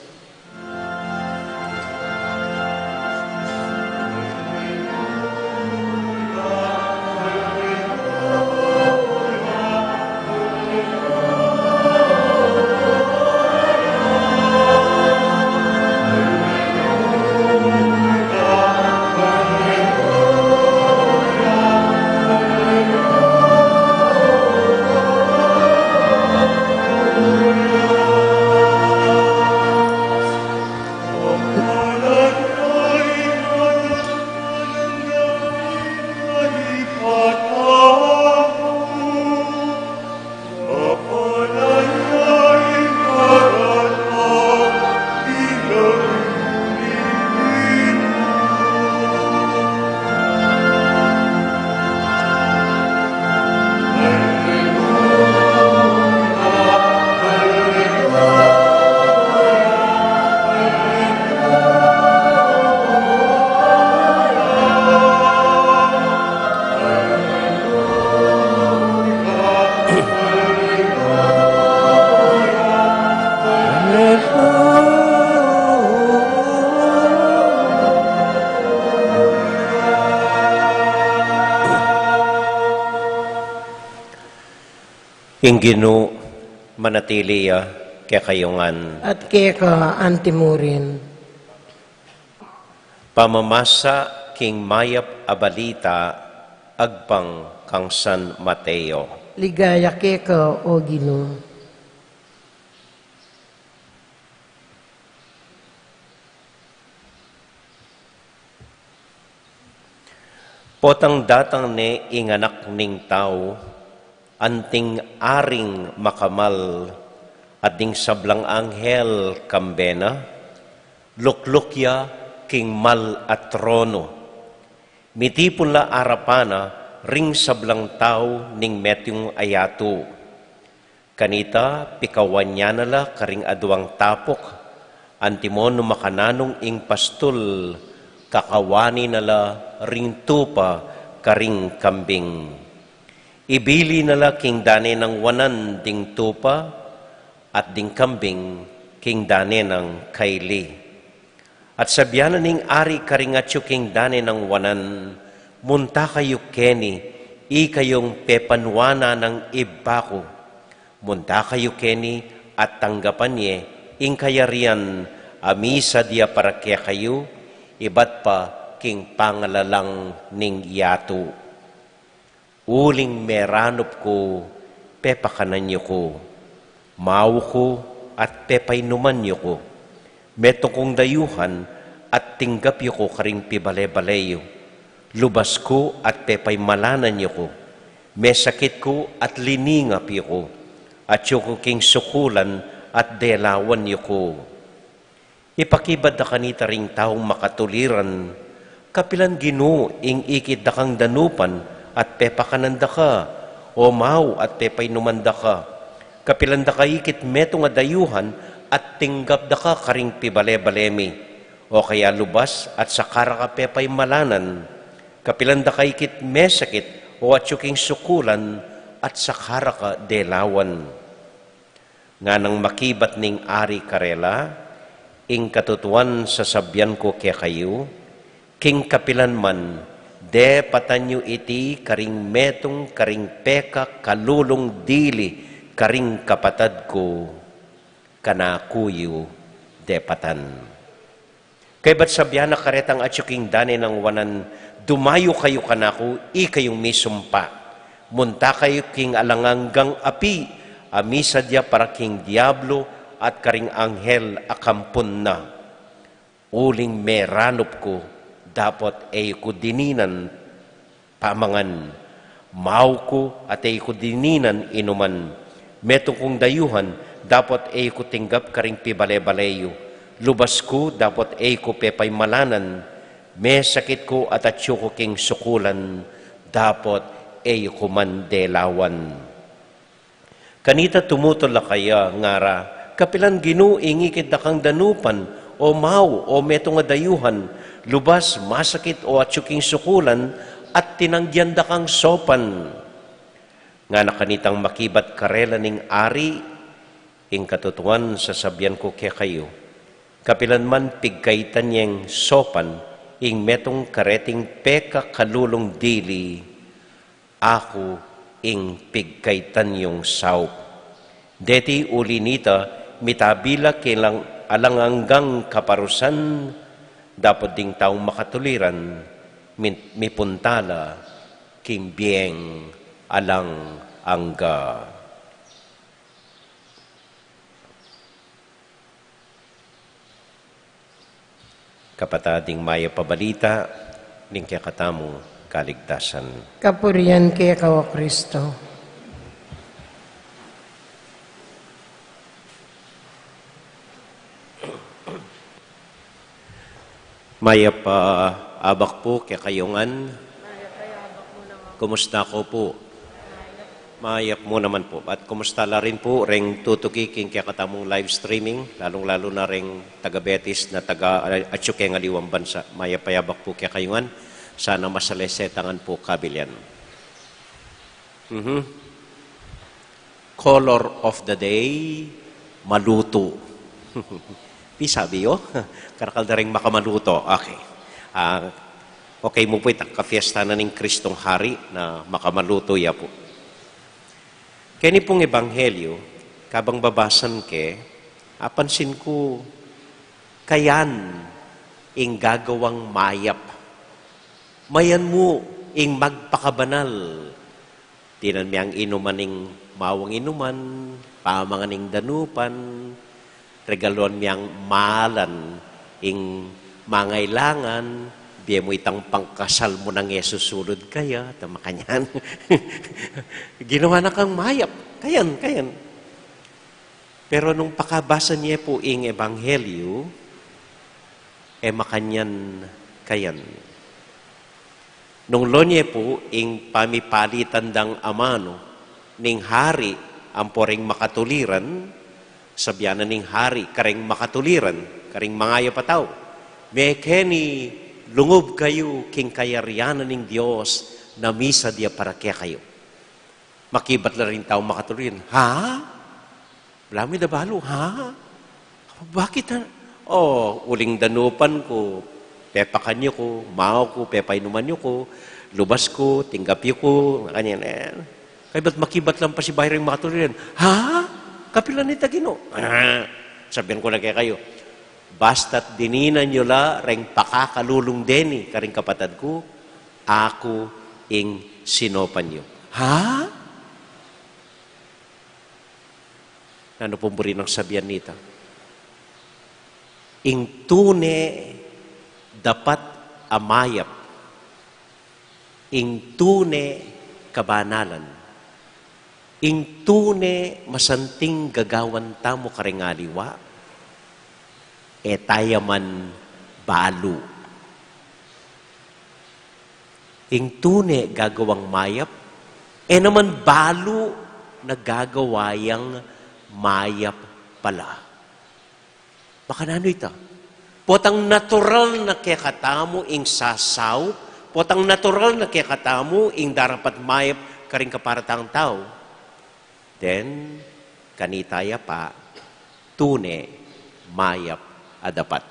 Ginoo manatiliya kaya kayongan. At keka antimurin. Pamamasa king mayap abalita agpang kang San Mateo. Ligaya keka o Ginoo. Potang datang ne inganak ning tao, anting aring makamal, at ding sablang anghel kambena, luklukya king mal at trono. Mitipon la arapana, ring sablang tao ning metyong ayato. Kanita, pikawan niya nala karing aduang tapok, antimon no makananong ing pastul, kakawani nala ring tupa karing kambing. Ibili nala king dane ng wanan ding tupa at ding kambing king dane ng kaili. At sabyanan ning ari karingatyo king dane ng wanan, munta kayo keni, i kayong pepanwana ng ibako. Munta kayo keni at tanggapan niya, ing kayarian, amisa dia para kaya kayo, iba't pa king pangalalang ning yato. Uling meranop ko, pepakanan niyo ko. Mau ko at pepainuman niyo ko. Meto kong dayuhan at tinggap niyo ko karing pibale-baleyo. Lubas ko at pepaimalanan niyo ko. May sakit ko at liningap niyo ko. At yung ko king sukulan at delawan niyo ko. Ipakibad na kanita ring taong makatuliran, kapilan Ginoo ing ikit da kang danupan, at pepakananda ka, o mau at pepainumanda ka. Kapilanda ka ikit meto nga dayuhan, at tinggap da ka karing pibale-balemi, o kaya lubas at sakara ka pepay malanan. Kapilanda ka ikit mesakit, o atsuking sukulan, at sakara ka delawan. Nga nang makibat ning ari karela, ing katutuan sa sabyan ko kaya kayo, king kapilan man, de patanyo iti karing metong karing peka kalulong dili karing kapatad ko kanakuyo de patan. Kay ba't sabyan na karetang atsuking dane ng wanan, dumayo kayo kanako, i kayong misumpa. Munta kayo king alanganggang api, amisa dia para king diablo at karing anghel akampun na. Uling meranop ko, dapat ay ko dininan pamangan. Mau ko at ay ko dininan inuman. Metong kong dayuhan, dapat ay ko tinggap karing pibale-baleyo. Lubas ko, dapat ay ko pepay malanan. May sakit ko at atyo ko king sukulan, dapat ay ko man delawan. Kanita tumutula kaya ngara, kapilan Ginoo ingikit da kang danupan, o mau, o metong dayuhan, lubas, masakit o atsuking sukulan, at tinanggian da kang sopan. nga nakanitang makibat karela ning ari, ing katutuan sasabihan ko kaya kayo, kapilan man pigkaitan niyang sopan, ing metong kareting peka kalulong dili, ako ing pigkaitan yung saup. Deti ulinita, mitabila kilang alanganggang kaparusan, dapat ding taong makatuliran, mipuntala, kimbieng alang angga. Kapatading maya pabalita, ning kaya katamo kaligtasan. Kapurian kay Kawa Kristo. Maya pa abak po kaya kayongan. Kumusta ko po? Mayap mo naman po. At kumusta la rin po, reng tutukiking kaya katamong live streaming, lalong-lalo na reng taga-Betis na taga-Atsuke nga liwang bansa. Mayap payabak po kaya kayungan. Sana masalesetangan po kabilyan. Color of the day, maluto. Sabi yo, karakal na rin makamaluto. Okay. Okay mo po itang kafiesta na ning Kristong Hari na makamaluto ya po. Kaya ni pong ebanghelyo, kabang babasan ke, apansin ko, kayan ing gagawang mayap. Mayan mo ing magpakabanal. Tinan miyang inuman ing mawang inuman, pamangan ing danupan, regalon miyang malan ing mangailangan, biya mo itang pangkasal mo ng Yesus sulod kaya, tama kanyan. Ginawa na kang mayap. Kayan. Pero nung pakabasa niya po ing ebanghelyo, makanyan kayan. Nung lonye po ing pamipalitan dang amano, ning hari ang poring makatuliran, sabyanan ning hari, karing makatuliran, karing mangayo pataw. Mekeni, lungob kayo king kayarianan ng Diyos na misa dia para kaya kayo. Makibat na rin tao makatuloyin. Ha? Blami da balo, ha? Bakit ha? Uling danupan ko, pepakan nyo ko, mao ko, pepainuman nyo ko, lubas ko, tinggapyo ko, kanyan. Kaya ba't makibat lang pa si Bayring makatuloyin? Ha? Kapilan ni Tagino? Sabihan ko na kaya kayo, basta't dininan nyo la, reng pakakalulong deni, karing kapatad ko, ako ing sinopan nyo. Ha? Ano pong buri ng sabihan nita? Ing tune dapat amayap. Ing tune kabanalan. Ing tune masanting gagawan tamo karingaliwa. Tayaman balo. Ing tune gagawang mayap, naman balo na gagawayang mayap pala. Baka nano ito? Potang natural na kekatamo ing sasaw, potang natural na kekatamo ing darapat mayap karing kaparatang tao. Then, kanitaya pa, tune mayap adapat.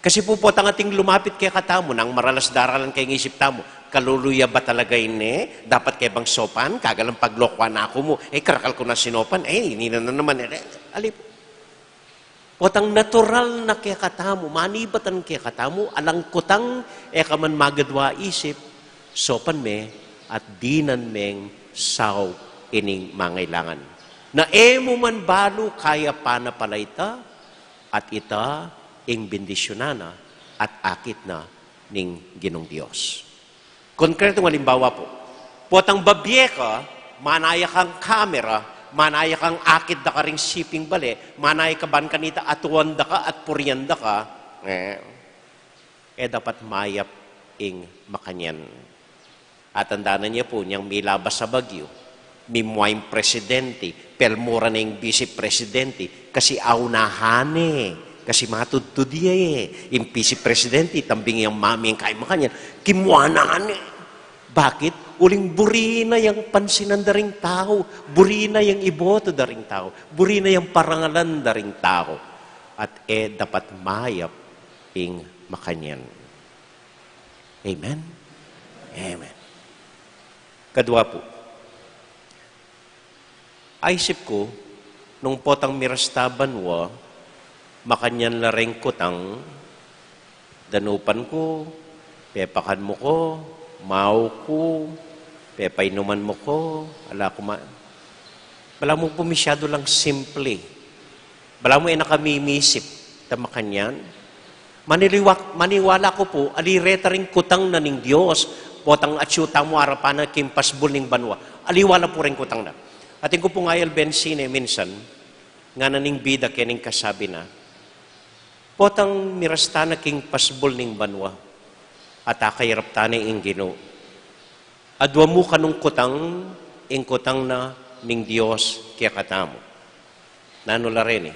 Kasi po potang ating lumapit kay katamo, nang maralas daralan kay ngisip tamo, kaluluya ba talaga ini? Dapat kay bang sopan? Kagalang paglokwan ako mo. Karakal ko na sinopan. Hindi na naman. Alip. Potang natural na kay katamo, manibatan kay katamo, alang kutang, kaman magadwa isip, sopan me, at dinan meng saw ining mangailangan. Na mo man balo, kaya pa na pala ita, at ita ing bendisyonana at akit na ning Ginong Dios. Konkretong halimbawa po, potang babye ka, manaya kang kamera, manaya kang akit da ka ring shipping bale, manaya ka ban kanita atuwanda ka at puryanda ka, dapat mayap ing makanyan. At tandaan niya po, niyang milabas sa Bagyo, mimuayang presidente, pelmura na yung vice-presidente, kasi aunahane, kasi matudto diya yung vice-presidente, tambing yung mami yung kain makanyan, kimuanahane. Bakit? uling buri na yung pansinan daring tao, buri na yung iboto daring tao, buri na yung parangalan daring tao, at dapat mayap ing makanyan. Amen? Amen. Kadwa po, aisip ko, nung potang mirastaban wa, makanyan lareng kutang, danupan ko, pepakan mo ko, mau ko, pepainuman mo ko, ala ko bala mo po masyado lang simple. Bala mo nakamimisip, tamakanyan. Maniwala ko po, alireta rin kutang na ning Diyos, potang atsyuta mo arapan na kimpasbul ning banwa. Aliwala po rin kutang na. Ating ko po ngayal bensine minsan, nga naning bida kening kasabi na, potang mirasta na king pasbul ning banwa, at akayarap tanay ing Ginoo. Adwa mo kanong kutang, ing kutang na ning Diyos kaya katamo. Nanula rin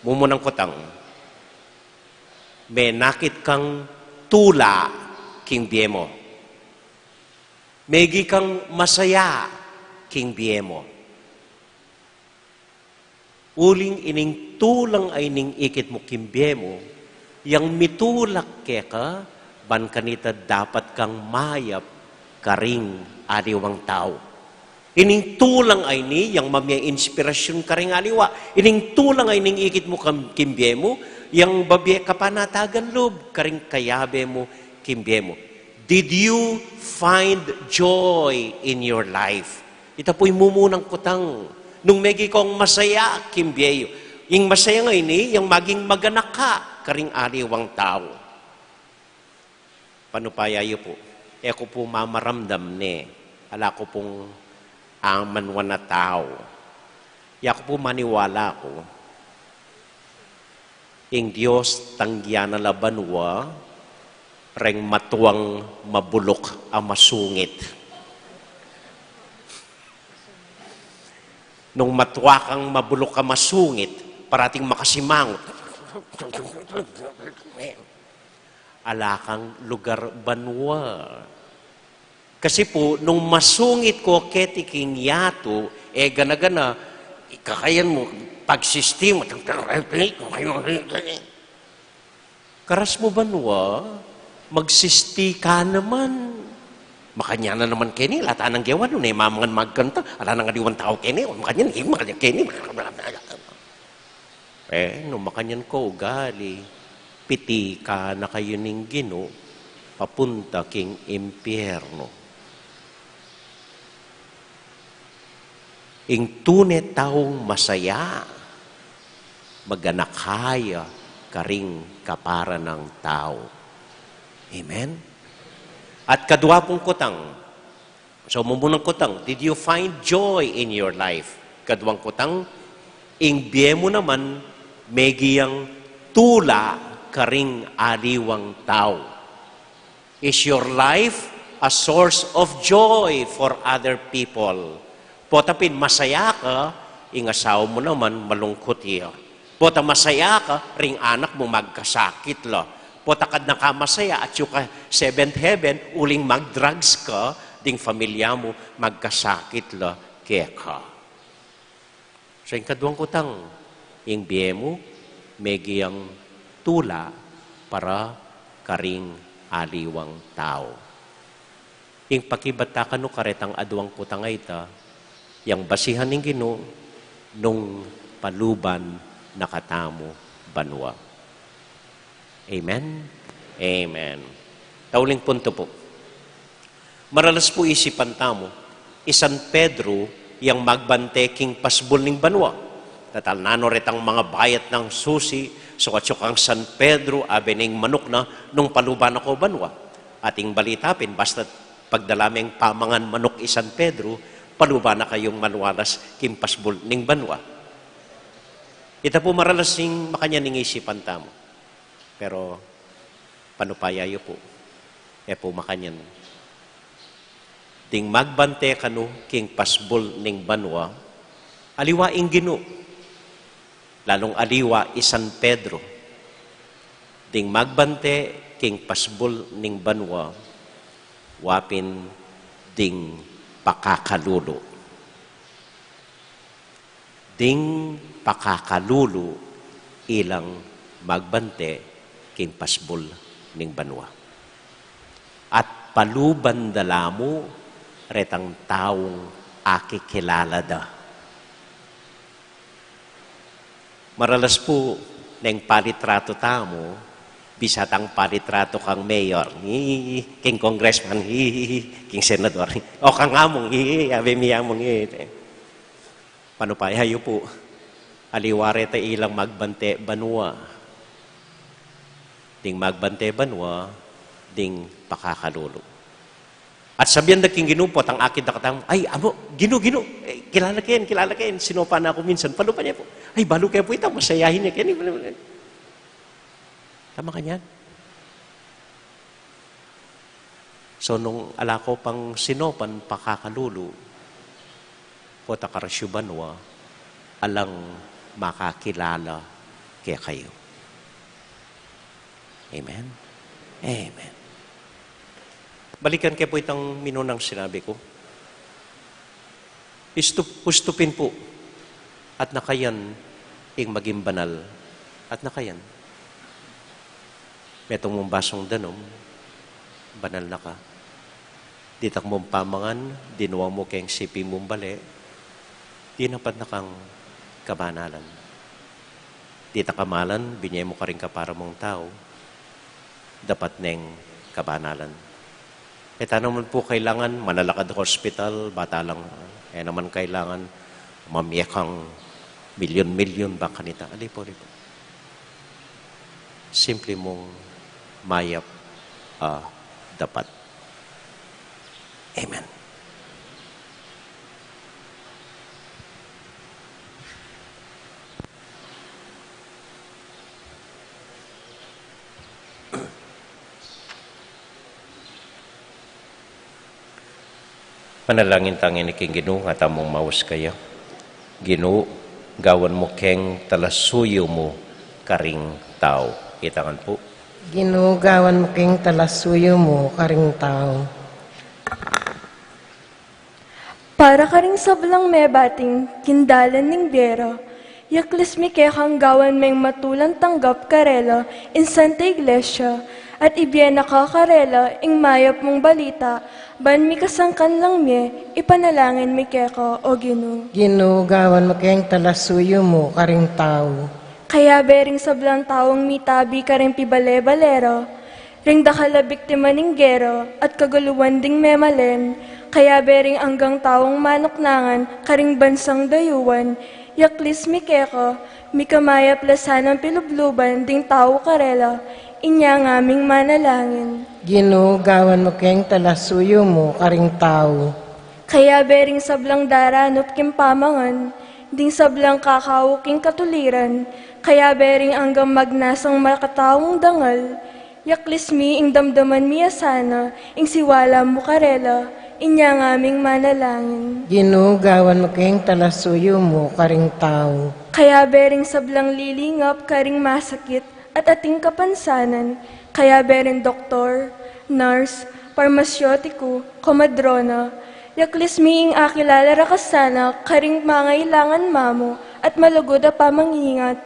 mumunang kutang, may nakit kang tula king biemo. Megi kang masaya king biemo. Uling ining tulang ay ning ikit mo king biemo, yang mitulak kaya ka, ban kanita dapat kang mayap karing aliwang tao. Ining tulang ay ni, yang mamaya inspirasyon karing aliwa. Ining tulang ay ning ikit mo kimbye mo, yang babye kapanatagan loob, karing kayabe mo kimbye mo. Did you find joy in your life? Ito po'y mumunang kutang. Nung megi kong masaya, kimbye. Yung masaya ngay ni, yung maging maganak ka, karing aliwang tao. Panupayayo po. Eko po mamaramdam ni. Ala ko pong amanwan na tao. Yako po maniwala ko. Ing Diyos tanggiyan na labanwa, reng matuwang mabulok ang masungit. Nung matuwa kang mabulok ang masungit, parating makasimangot. Ala kang lugar banwa. Kasi po, nung masungit ko ketiking yato, gana-gana, ikakayan mo, pagsistim, karas mo banwa, magsisti ka naman. Makanya na naman kini, lata ng gawan, nung mamangan magkanta, ala nang adiwan tao kini, makanya kini. Nung makanyan ko, ugali, piti ka na kayo ning Ginoo, papunta king impyerno. Ing tunay taong masaya, maganakaya karing kapara ng tao. Amen? At kadwa pong kutang, so mumunang kutang, did you find joy in your life? Kadwang kutang, ing biye mo naman, megiyang tula karing aliwang tao. Is your life a source of joy for other people? Potapin, masaya ka, ing asawa mo naman, malungkot iya. Pota masaya ka, ring anak mo magkasakit la. Pota kad nakamasaya at yung ka seventh heaven, uling mag-drugs ka, ding familia mo magkasakit la, kaya ka. So yung kadwang kutang, yung biye mo, megiyang tula para karing aliwang tao. Yung pakibata ka no karetang adwang kutang ay ta, yang basihan ng Ginoo nung paluban nakatamo banwa. Amen? Amen. Tauling punto po. Maralas po isipan tamo, isan Pedro yang magbante king pasbul ning banwa. Tatal nano retang mga bayat ng susi, so katsok ang San Pedro, abening manok na, nung paluban ako banwa. Ating balitapin, basta pagdalaming pamangan manok isan Pedro, paluban na kayong manwalas kimpasbul ning banwa. Ita po maralas ning makanya ning isipan tamo. Pero, panupayayo po, po makanyan. Ding magbante kanu king pasbul ning banwa, aliwa ing Ginoo. Lalong aliwa isan Pedro. Ding magbante king pasbul ning banwa, wapin ding pakakalulo. Ding pakakalulo ilang magbante king pasbol ning banwa. At paluban dalamo retang taong aki kilala da. Maralas po neng palitrato tamo, bisatang palitrato kang mayor, king congressman, king senador, o kang among, yabe mi among, paano pa, hayo po, aliware ta ilang magbante banwa, ding magbante banwa, ding pakakalulo. At sabihan na king ginupot, ang akin nakatang, ay, amo, ginu, kilala kayo, sinopa na ako minsan, paano pa niya po, ay, balo kayo po ito, masayahin niya kayo. Tama ka niyan. So, nung ala ko pang sinopan, pakakalulo, po takarasyo banwa, alang makakilala kaya kayo. Amen? Amen. Balikan kayo po itong minunang sinabi ko. Ustupin po at nakayan ing maging banal at nakayan. Metong mong basong danom, banal na ka. Ditak mong pamangan, dinuwa mo kayong sipi mong bali, di napat na kang kabanalan. Ditak kamalan, binyay mo ka rin ka para mong tao, dapat neng kabanalan. Eta naman po kailangan manalakad hospital, bata lang. Naman kailangan mamiyakang milyon-milyon ba kanita. Alipo. Simple mong mayap dapat. Amen. Manalangin tangin iking Ginoo nga tamong maus kayo. Ginoo, gawan mo keng talasuyo mo karing tao. Itangan po. Ginugawan mo king talasuyo mo karing tao. Para ka rin sablang mebating kindalan ning biyero, yaklis mi kang gawan may matulang tanggap karela in Santa Iglesia, at ibiyena ka karela ing mayap mong balita, ban mi kasangkan lang mi, ipanalangin mi keka o Ginoo. Ginugawan mo king talasuyo mo karing tao. Kaya bering sablang taong mitabi ka rin pibale-balero, ring dakala biktima ning gero, at kaguluwan ding memalen, kaya bering anggang taong manoknangan, karing bansang dayuan, yaklis mi keko, mi kamaya plasan ng pilubluban, ding tao karela, inya ngaming manalangin. Ginugawan mo king talasuyo mo karing tao. Kaya bering sablang daranop kim pamangan, ding sablang kakawuking katuliran, kaya bering anggang magnasang makataong dangal, yaklis mi ing damdaman mi asana, ing siwala mo karela, inya ngaming manalangin. Ginugawan mo king talasuyo mo karing tao. Kaya bering sablang lilingap karing masakit at ating kapansanan, kaya bering doktor, nurse, parmasyotiko, komadrona, yaklis mi ing akilala rakasana karing mangailangan mamo at malugod a pamangingat,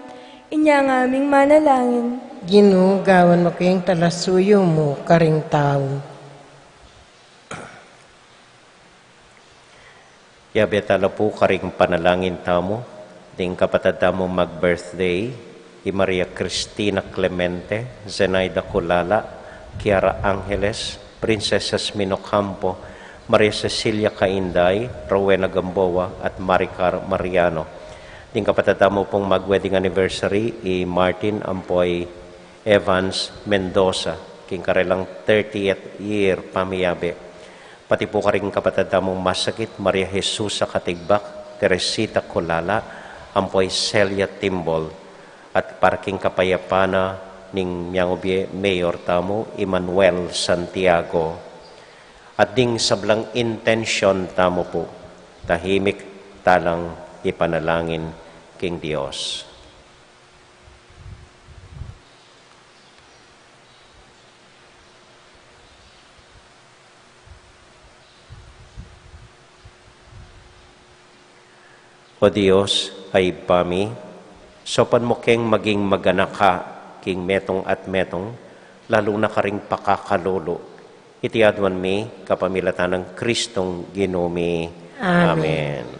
inya ngaming manalangin. Ginugawan mo king talasuyo mo karing tao. Yabe tala po karing panalangin tamo, ding kapatid tamo mag-birthday, i Maria Cristina Clemente, Zenaida Colala, Kiara Angeles, Princesas Minocampo, Maria Cecilia Cainday, Rowena Gamboa, at Maricar Mariano. Ding kapatid tamo pong mag-wedding anniversary, i Martin Ampoy Evans Mendoza, king karelang 30th year pamiyabe. Pati po ka rin kapatid mong masakit, Maria Jesus sa Katigbak, Teresita Colala, Ampoy Celia Timbol, at parking kapayapana ning Miangobie Mayor tamo, Emmanuel Santiago. At ding sablang intention tamo po, tahimik talang ipanalangin king Dios. O Diyos, ay pami, sopan mo keng maging maganak ka, king metong at metong, lalo na ka ring pakakalolo. Iti adwan mi, kapamilatan ng Kristong Ginoo. Amen.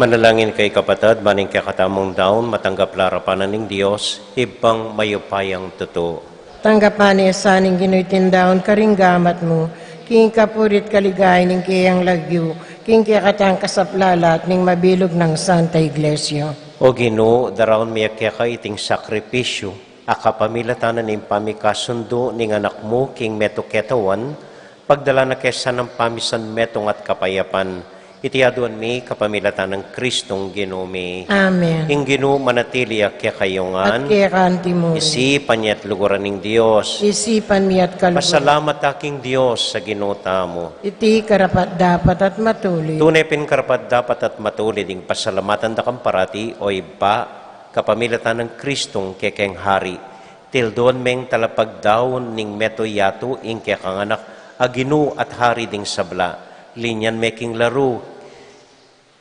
Manalangin kay kapatid, maning kakatamong daon, matanggap larapanan ng Diyos, ibang mayupayang totoo. Tanggapan ni saning ginuitindaon karinggamat mo, king kapurit kaligay ning kiyang lagyo, king kiyakatang kasaplalat ning mabilog ng Santa Iglesia. O Ginoo, darawon miyak ka iting sakripisyo, akapamilatanan ng pamikasundo ning anak mo, king metoketawan, pagdala na kesa ng pamisan metong at kapayapan, itiaduan mi kapamilatan ng Kristong Ginoo. Amen. Ing Ginoo manatili At kayongan, kaya kanti mo. isipan niya at luguran ng Diyos. Isipan mi at kalbo. Pasalamat aking Diyos sa ginota mo. Iti karapat dapat at matuloy. Tunay pinkarapat dapat at matulid ing pasalamatan da kamparati o iba kapamilatan ng Kristong kekeng hari. Tildoon meng talapagdaon ning metoyato ing kekanganak aginu at hari ding sabla. Linyan meking laro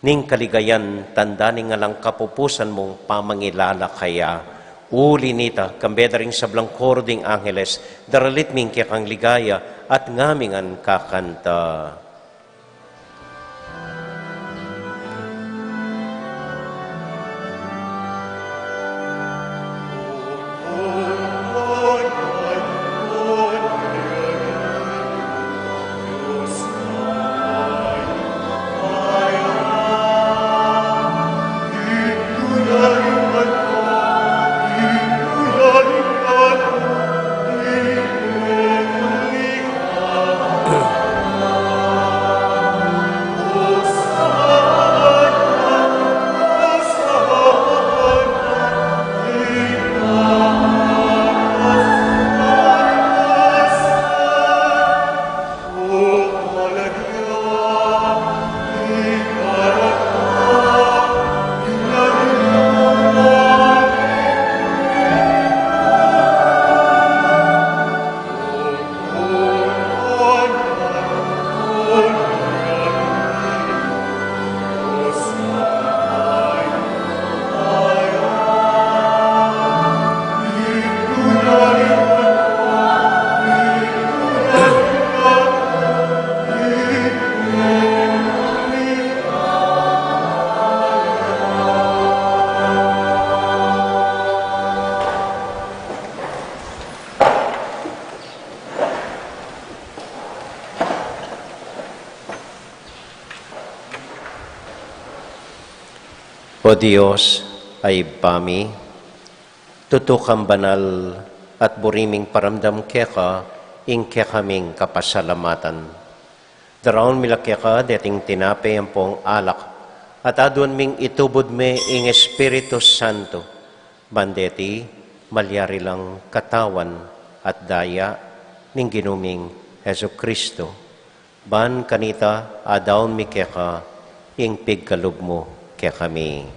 ning kaligayan tanda ning alang kapupusan mong pamangilala kaya. Uli nita, kambeda ring sablang koro ding Angeles, daralit ming kekang ligaya at ngamingan kakanta. O Diyos ay bami, tutukang banal at buriming paramdam keka, ingke kaming kapasalamatan. Daraon mila keka, deting tinape ang pong alak, at adwan ming itubod me ing Espiritu Santo, bandeti, malyari lang katawan at daya ning ginuming Heso Kristo. Ban kanita, adaon mi keka, ing pigkalub mo kaya kami.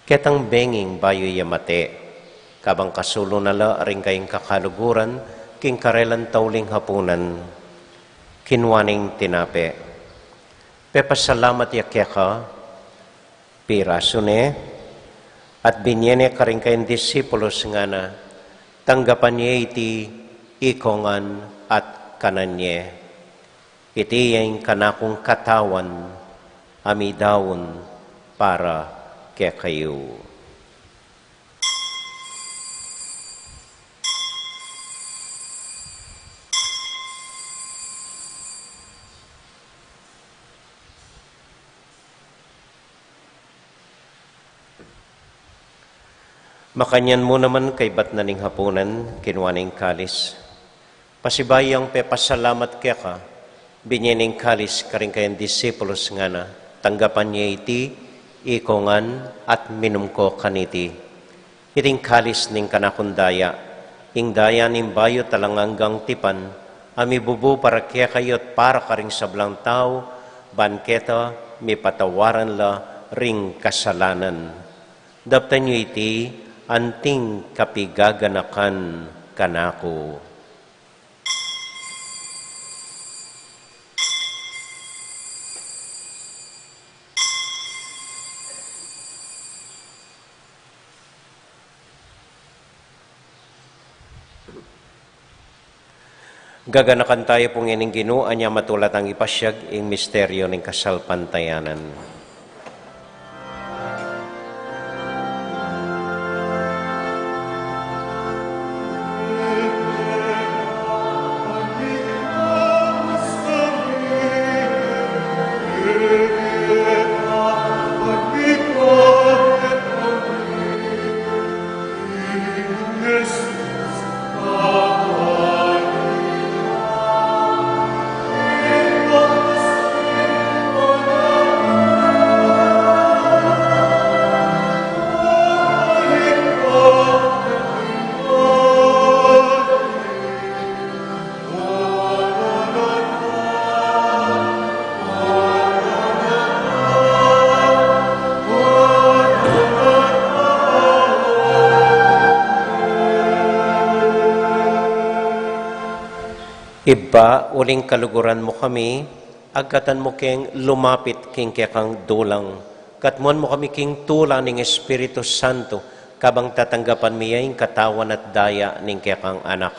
Ketang benging bayo yamate, kabang kasulo nala ring kayong kakaluguran, king karelan tauling hapunan, kinwaning tinape. Pepasalamat ya keka, pirasune, at binyene ka rin kayong disipulos nga na, tanggapan niya iti ikongan at kananye. Iti yung kanakong katawan, amidawon para kaya kayo. Makanyan mo naman kay bat na ning hapunan, kinwaning kalis. Pasibayang pepasalamat kaya ka, binyening kalis karing kayang disipulos nga na, tanggapan niya iti, ikongan at minum ko kaniti. Iting kalis ning kanakundaya, ing daya ning bayo talanganggang tipan, amibubu para kaya kayot para karing sablang tao, banketa, mi patawaran la ring kasalanan. Daptan niyo iti, anting kapigaganakan kanako. Gaganakan tayo pong ining Ginoo, anya matulat ang ipasyag ing misteryo ng kasalpantayanan. Iba, uling kaluguran mo kami, agkatan mo keng lumapit king kang dulang. Katmuan mo kami king tulang ng Espiritu Santo, kabang tatanggapan miyaing katawan at daya ning kang anak.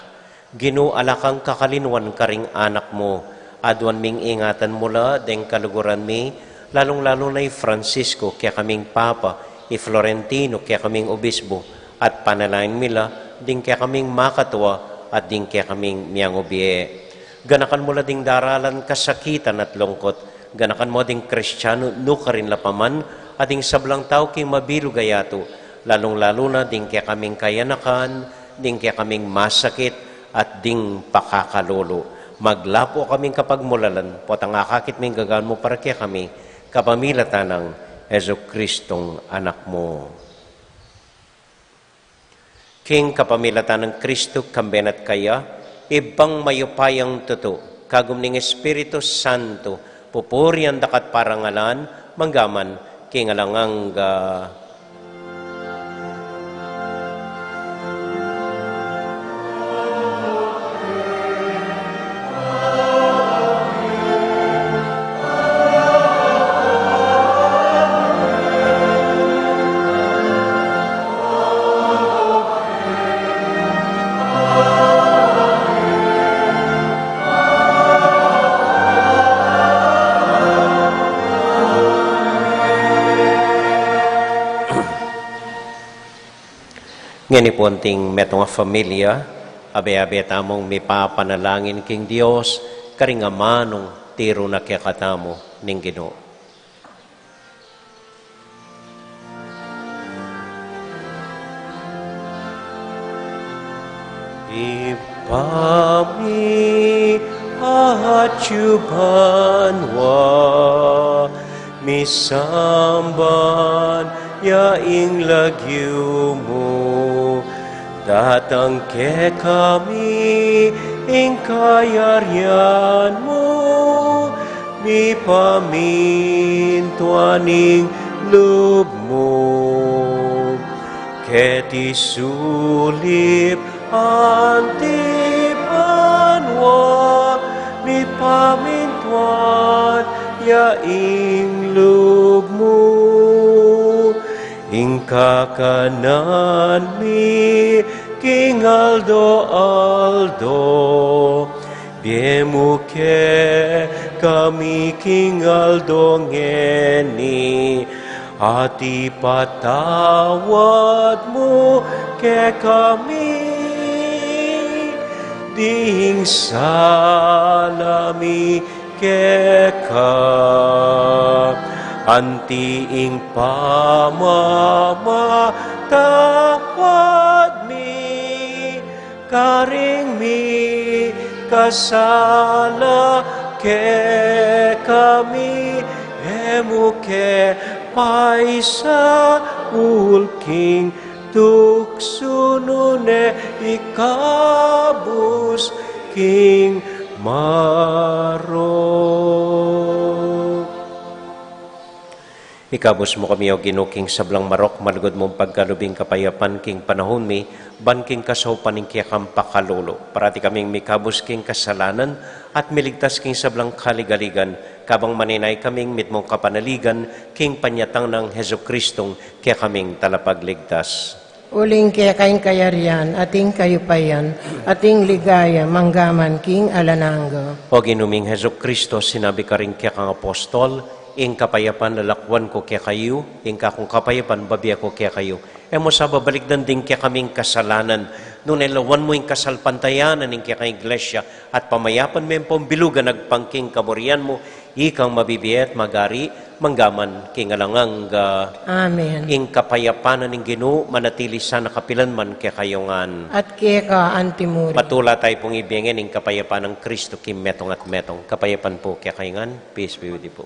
Ginoo alakang kakalinwan karing anak mo, adwan ming ingatan mula deng kaluguran mi, lalong-lalo na Francisco, kaya kaming Papa, Florentino, kaya kaming Obispo, at panalain mila, ding kaya kaming makatwa, at ding kaya kaming miyang obie. Ganakan mo la ding daralan kasakitan at lungkot. Ganakan mo ding Kristiyano no ka rin lapaman at ding sablang tao king mabilu gayato. Lalong-lalo na ding kaya kaming kayanakan, ding kaya kaming masakit at ding pakakalolo. Maglapo kaming kapag mulalan, potang akakit ming gagaan mo para kaya kami, kapamilatan ng Heso Kristong anak mo. King kapamilatan ng Kristo, kambenat kaya, ibang mayupayang tuto, kagum ning Espiritu Santo, pupurian dakat parangalan, manggaman, kingalanganga. Ngani ponting metong familia, abe-abe tamong may papanalangin king Dios, karingamanong tiro na kaya katamo ning Ginoo. Ipami atyubanwa misamban yaing lagyu mo datang ke kami ing kayaryan mo mi pamintuaning loob mo keti sulip antipanwa mi pamintuan yaing loob mo ing kakanan mi king Aldo biemuke kami king Aldo ngeni ati patawad mo ke kami ding salami ke ka anti ing pamamatawad mi karing mi kasala ke kami emuke paisa ulking tuksunune ikabus king maro. Ikabus mo kami o ginuking sablang marok, malugod mong pagkalubing kapayapan king panahon mi, ban king kasawapan ning kiyakang pakalolo. Parati kaming mikabus king kasalanan at miligtas king sablang kaligaligan, kabang maninay kaming mitmong kapanaligan, king panyatang ng Heso Kristong kaya kaming talapagligtas. Uling kaya kaing kayarian, ating kayupayan, ating ligaya, manggaman king alananggo. O ginuming Heso Kristo, sinabi ka rin kaya kang apostol, ing kapayapan lalakwan ko kaya kayo, ing kakong kapayapan babiya ko kaya kayo. Emo sa babalik din kaya kaming kasalanan, nung nailawan mo ing kasalpantayanan ing kaya kang iglesia, at pamayapan mo yung pambilugan nagpangking kaburian mo, ikang mabibiyat magari, manggaman king alangang Amen. ing kapayapanan ing Ginoo manatili sa nakapilan man kaya kayongan. At kaya ka antimuri. Patula tayo pong ibigin ing kapayapan ng Kristo kim metong at metong. Kapayapan po kaya kayongan. Peace be with you po.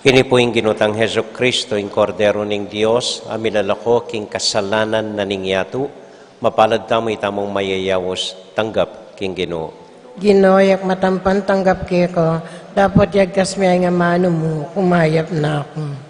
Kini po yung ginutang Heso Kristo, yung kordero ng Diyos, aminalako king kasalanan na ningyatu, mapalad tamo itamong mayayawos, tanggap king Ginoo. Ginoyak matampan tanggap kaya ko, dapat yagkas may nga mano mo, kumayap na ako.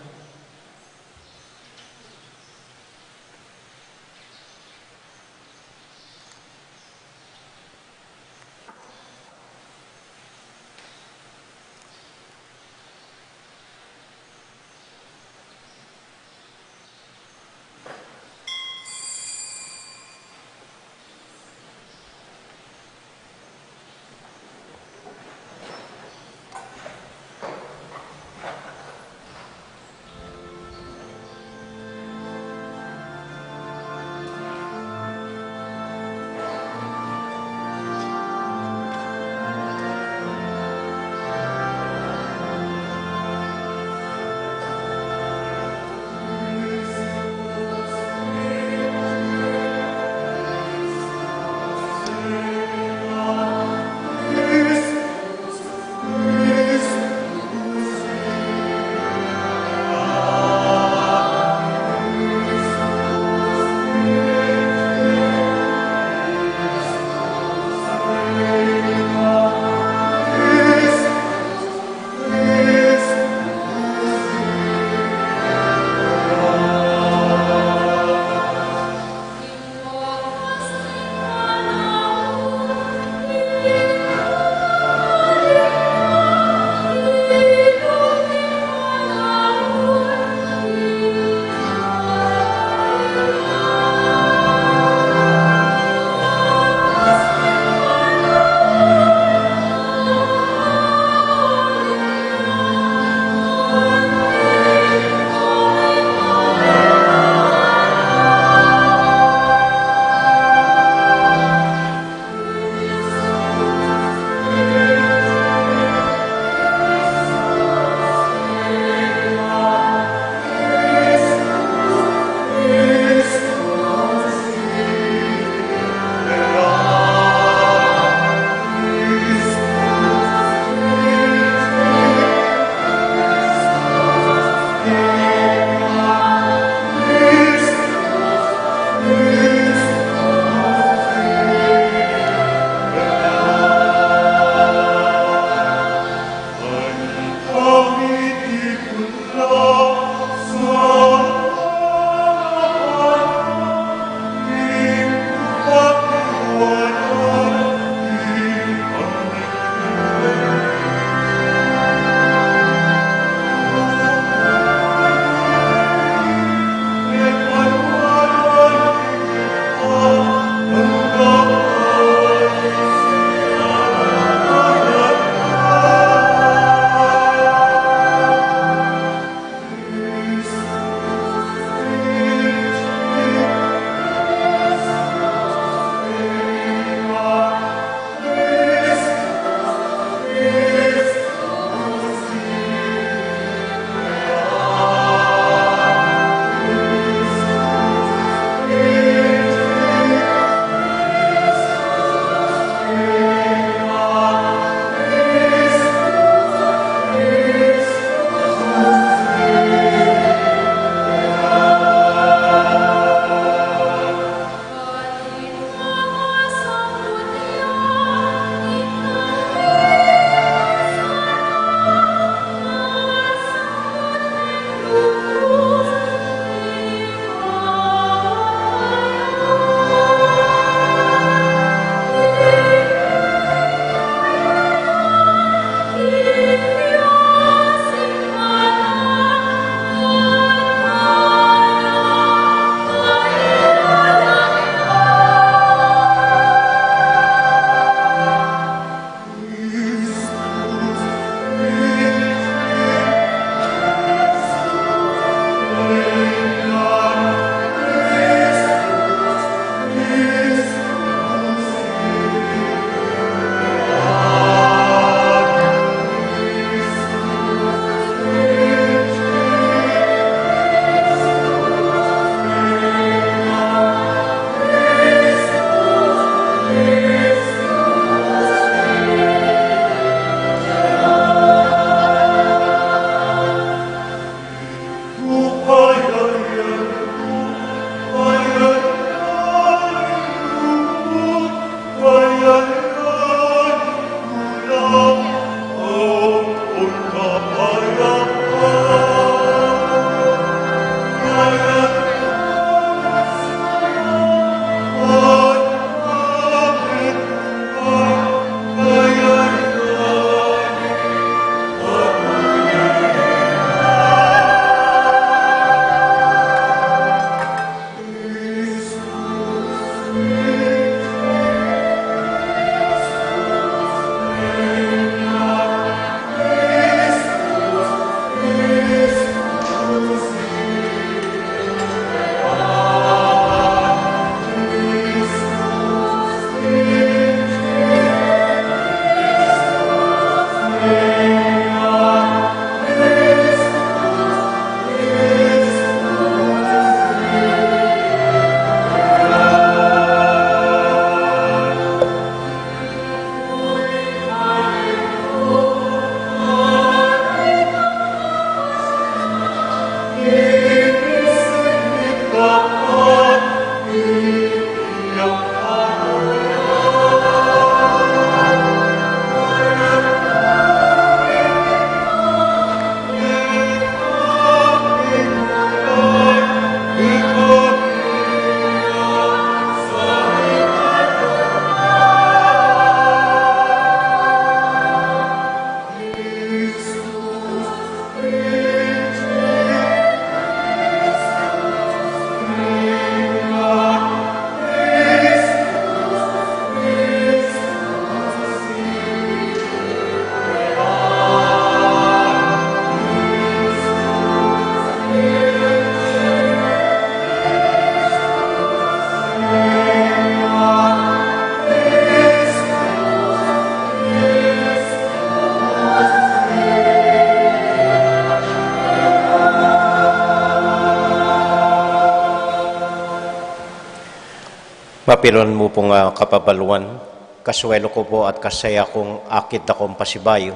Kapilon mo pong kapabaluan, kasuelo ko po at kasaya kong akit akong pasibayo.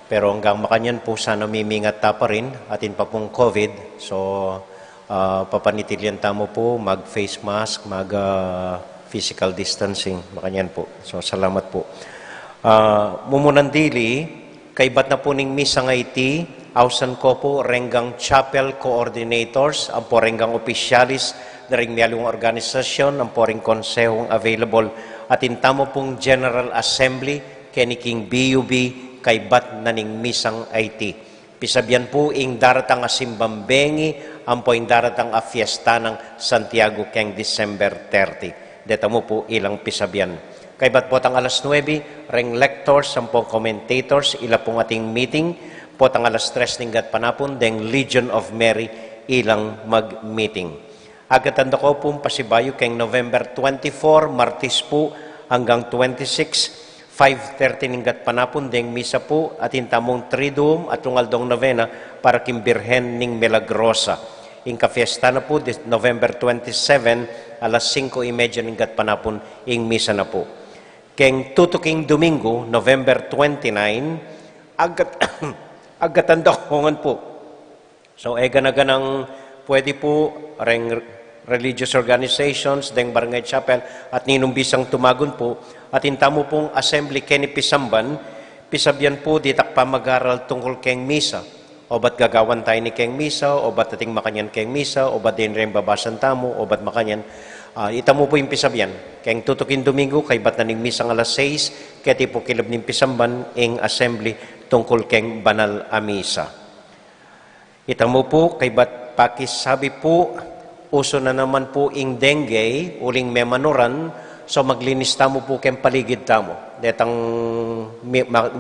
Pero hanggang makanyan po sana mimingat ta pa rin, atin pa pong COVID. So, papanitilyan tamo po, mag-face mask, mag-physical distancing, makanyan po. So, salamat po. Mumunandili, kaibat na po ning misa nga iti, ausan ko po, renggang chapel coordinators, ang po renggang opisyalis, daring miyalong organisasyon, ang po ring konsehong available, at intamo pong General Assembly, keniking BUB, kaibat na ning misang IT. Pisabyan po ing daratang asimbambengi, ang po ing daratang fiesta ng Santiago keng December 30. Deta mo po ilang pisabyan. Kaibat po tang alas 9, reng lectors, ang pong commentators, ila pong ating meeting, po tang alas 3 ning panapon, deng Legion of Mary, ilang mag-meeting. Agatanda ko pong pasibayo keng November 24, Martis po, hanggang 26, 5:30 ninggat panapon, deng misa po, at intamong Triduum at tungaldong novena para kimbirhen ning Milagrosa. Ing ka-fiesta na po, November 27, alas 5:30 ninggat panapon, ing misa na po. Keng tutuking Domingo, November 29, agatanda ko ngan po. So, ganaganang pwede po, religious organizations, deng barangay chapel, at ninumbisang tumagon po, at intamo pong assembly keni Pisamban, pisabyan po, ditak pa mag-aral tungkol keng misa. O ba't gagawan tayo ni keng misa, o ba't ating makanyan keng misa, o ba't din rin babasan tamo, o ba't makanyan. Itamo po yung pisabyan. Keng tutukin Domingo, kay ba't na ning misang alas 6, kaya po kilab ning Pisamban, ing assembly tungkol keng banal a misa. Itamo po, kay ba't pakisabi po, uso na naman po ing dengue, uling memanuran, so maglinis tamo po kem paligid tamo. Detang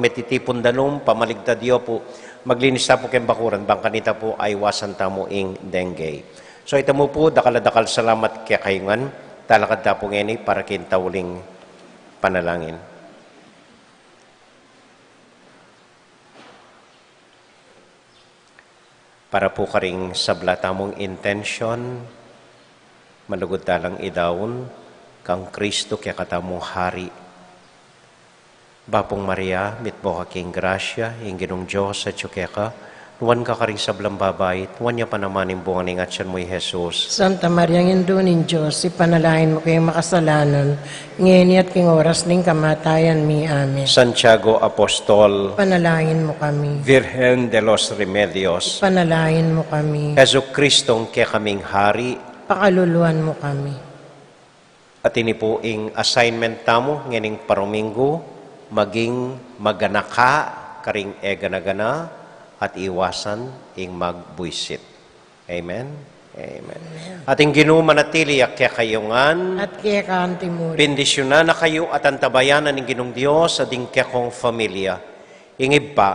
metitipon danom, pamaligtad yo po, maglinis tamo kem bakuran, bangkanita po ay wasan tamo ing dengue. So ito mo po, dakal salamat kaya kayungan, talakad ta po ngeni para kintawling panalangin. Para po karing sabla tamong intention, malugod talang idawon, kang Kristo kaya katamong hari. Bapong Maria, mitbo ka king grasya, ing ginong Diyos at kaya ka, nuwan ka karing sablang babay, nuwan niya pa naman yung bunga ng atyan mo, Jesus. Santa Maria, Ngindunin Diyos, ipanalain mo kayong makasalanan, ngayon at king oras ning kamatayan mi. Amen. Santiago Apostol, Panalangin mo kami. Virgen de los Remedios, Panalangin mo kami. Jesu Kristong kaya kaming hari, Pakaluluan mo kami. at ini po ing assignment tamo ngening parominggo, maging maganaka, karing ganagana, at iwasan ing magbuisit. Amen? Amen. Ating Ginoo manatili kaya kayungan, At kaya ka antimuri. bendisyonan na kayo at antabayanan ng Ginong Diyos sa ding kong familia. Ingib pa,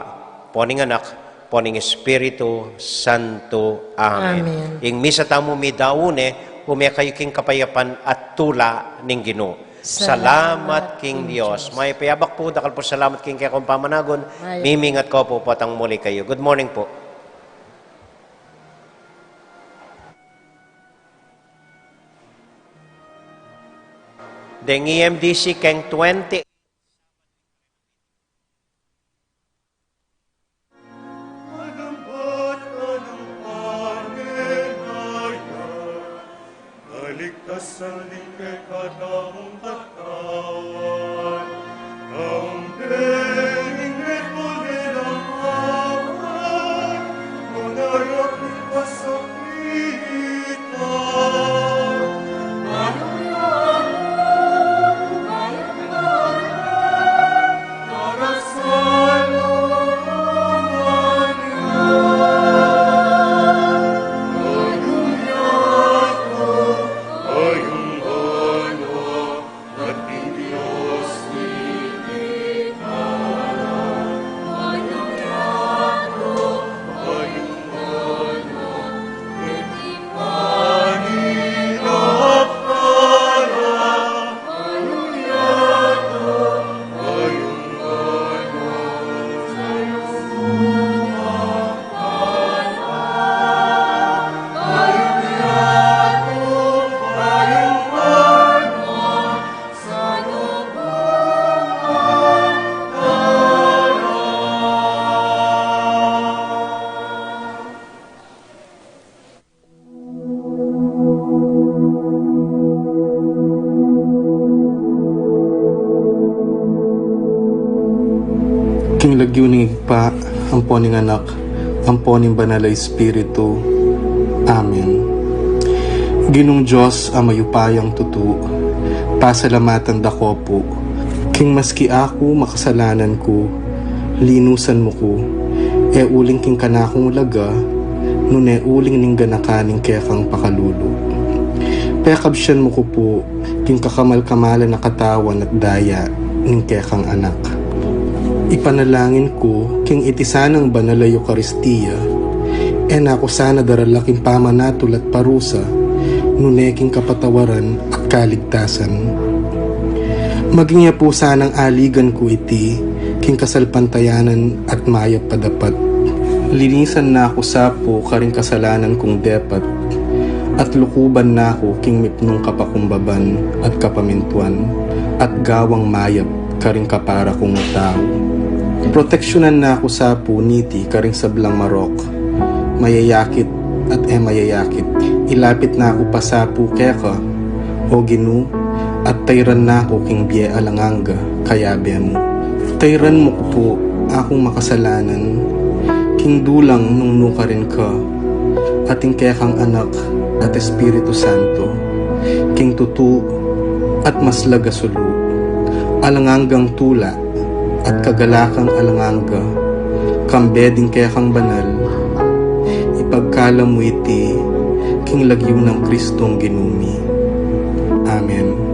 poning anak, poning Espiritu Santo. Amen. Amen. Ing misa tamo mi daune, umya kayo king kapayapan at tula ning Ginoo. Salamat King Diyos. May payabak po, dakal po salamat King kaya kong pamanagon. Mimingat ko po patang muli kayo. Good morning po. Deng EMDC Keng 20. Alambot ka ng Panginoon, kaligtasan din kay katawang katawan, ang bening ito nilang awan, manayap ng pasakitan. King lagyo ning igpa, ampo ning anak, ampo ning banal a Espiritu. Amen. Ginong Diyos ang mayupayang tutu, pasalamatan dako po. King maski ako makasalanan ko, linusan mo ko, e uling king kanakong laga, nun e uling ning ganakaning kaya kang pakalulu. Pekabsyan mo ko po, king kakamal-kamalan na katawan at daya, ning kaya kang anak. Ipanalangin ko, king itisanang banal a Eucharistia, e nako sana daralaking pamanatul at parusa, nuneking kapatawaran at kaligtasan. Maging po sanang aligan ko iti, king kasalpantayanan at mayap padapat. Linisan na ako sapo karing kasalanan kong depat, at lukuban na ako king mipnong kapakumbaban at kapamintuan, at gawang mayap karing kapara kong tao. Proteksyonan na ako sapo niti karing sablang marok, mayayakit at mayayakit. Ilapit na ako pasapo keka, o Ginu, at tayran na ako king biye alanganga, kayabe mo. Tayran mo ko po, akong makasalanan, king dulang nung nuka rin ka, ating kekang anak at Espiritu Santo, king tutu at maslaga sulu, alanganggang tula at kagalakang alanganga, kambeding kekang banal, ipagkala mo iti, king lagyo ng Kristong ginumi. Amen.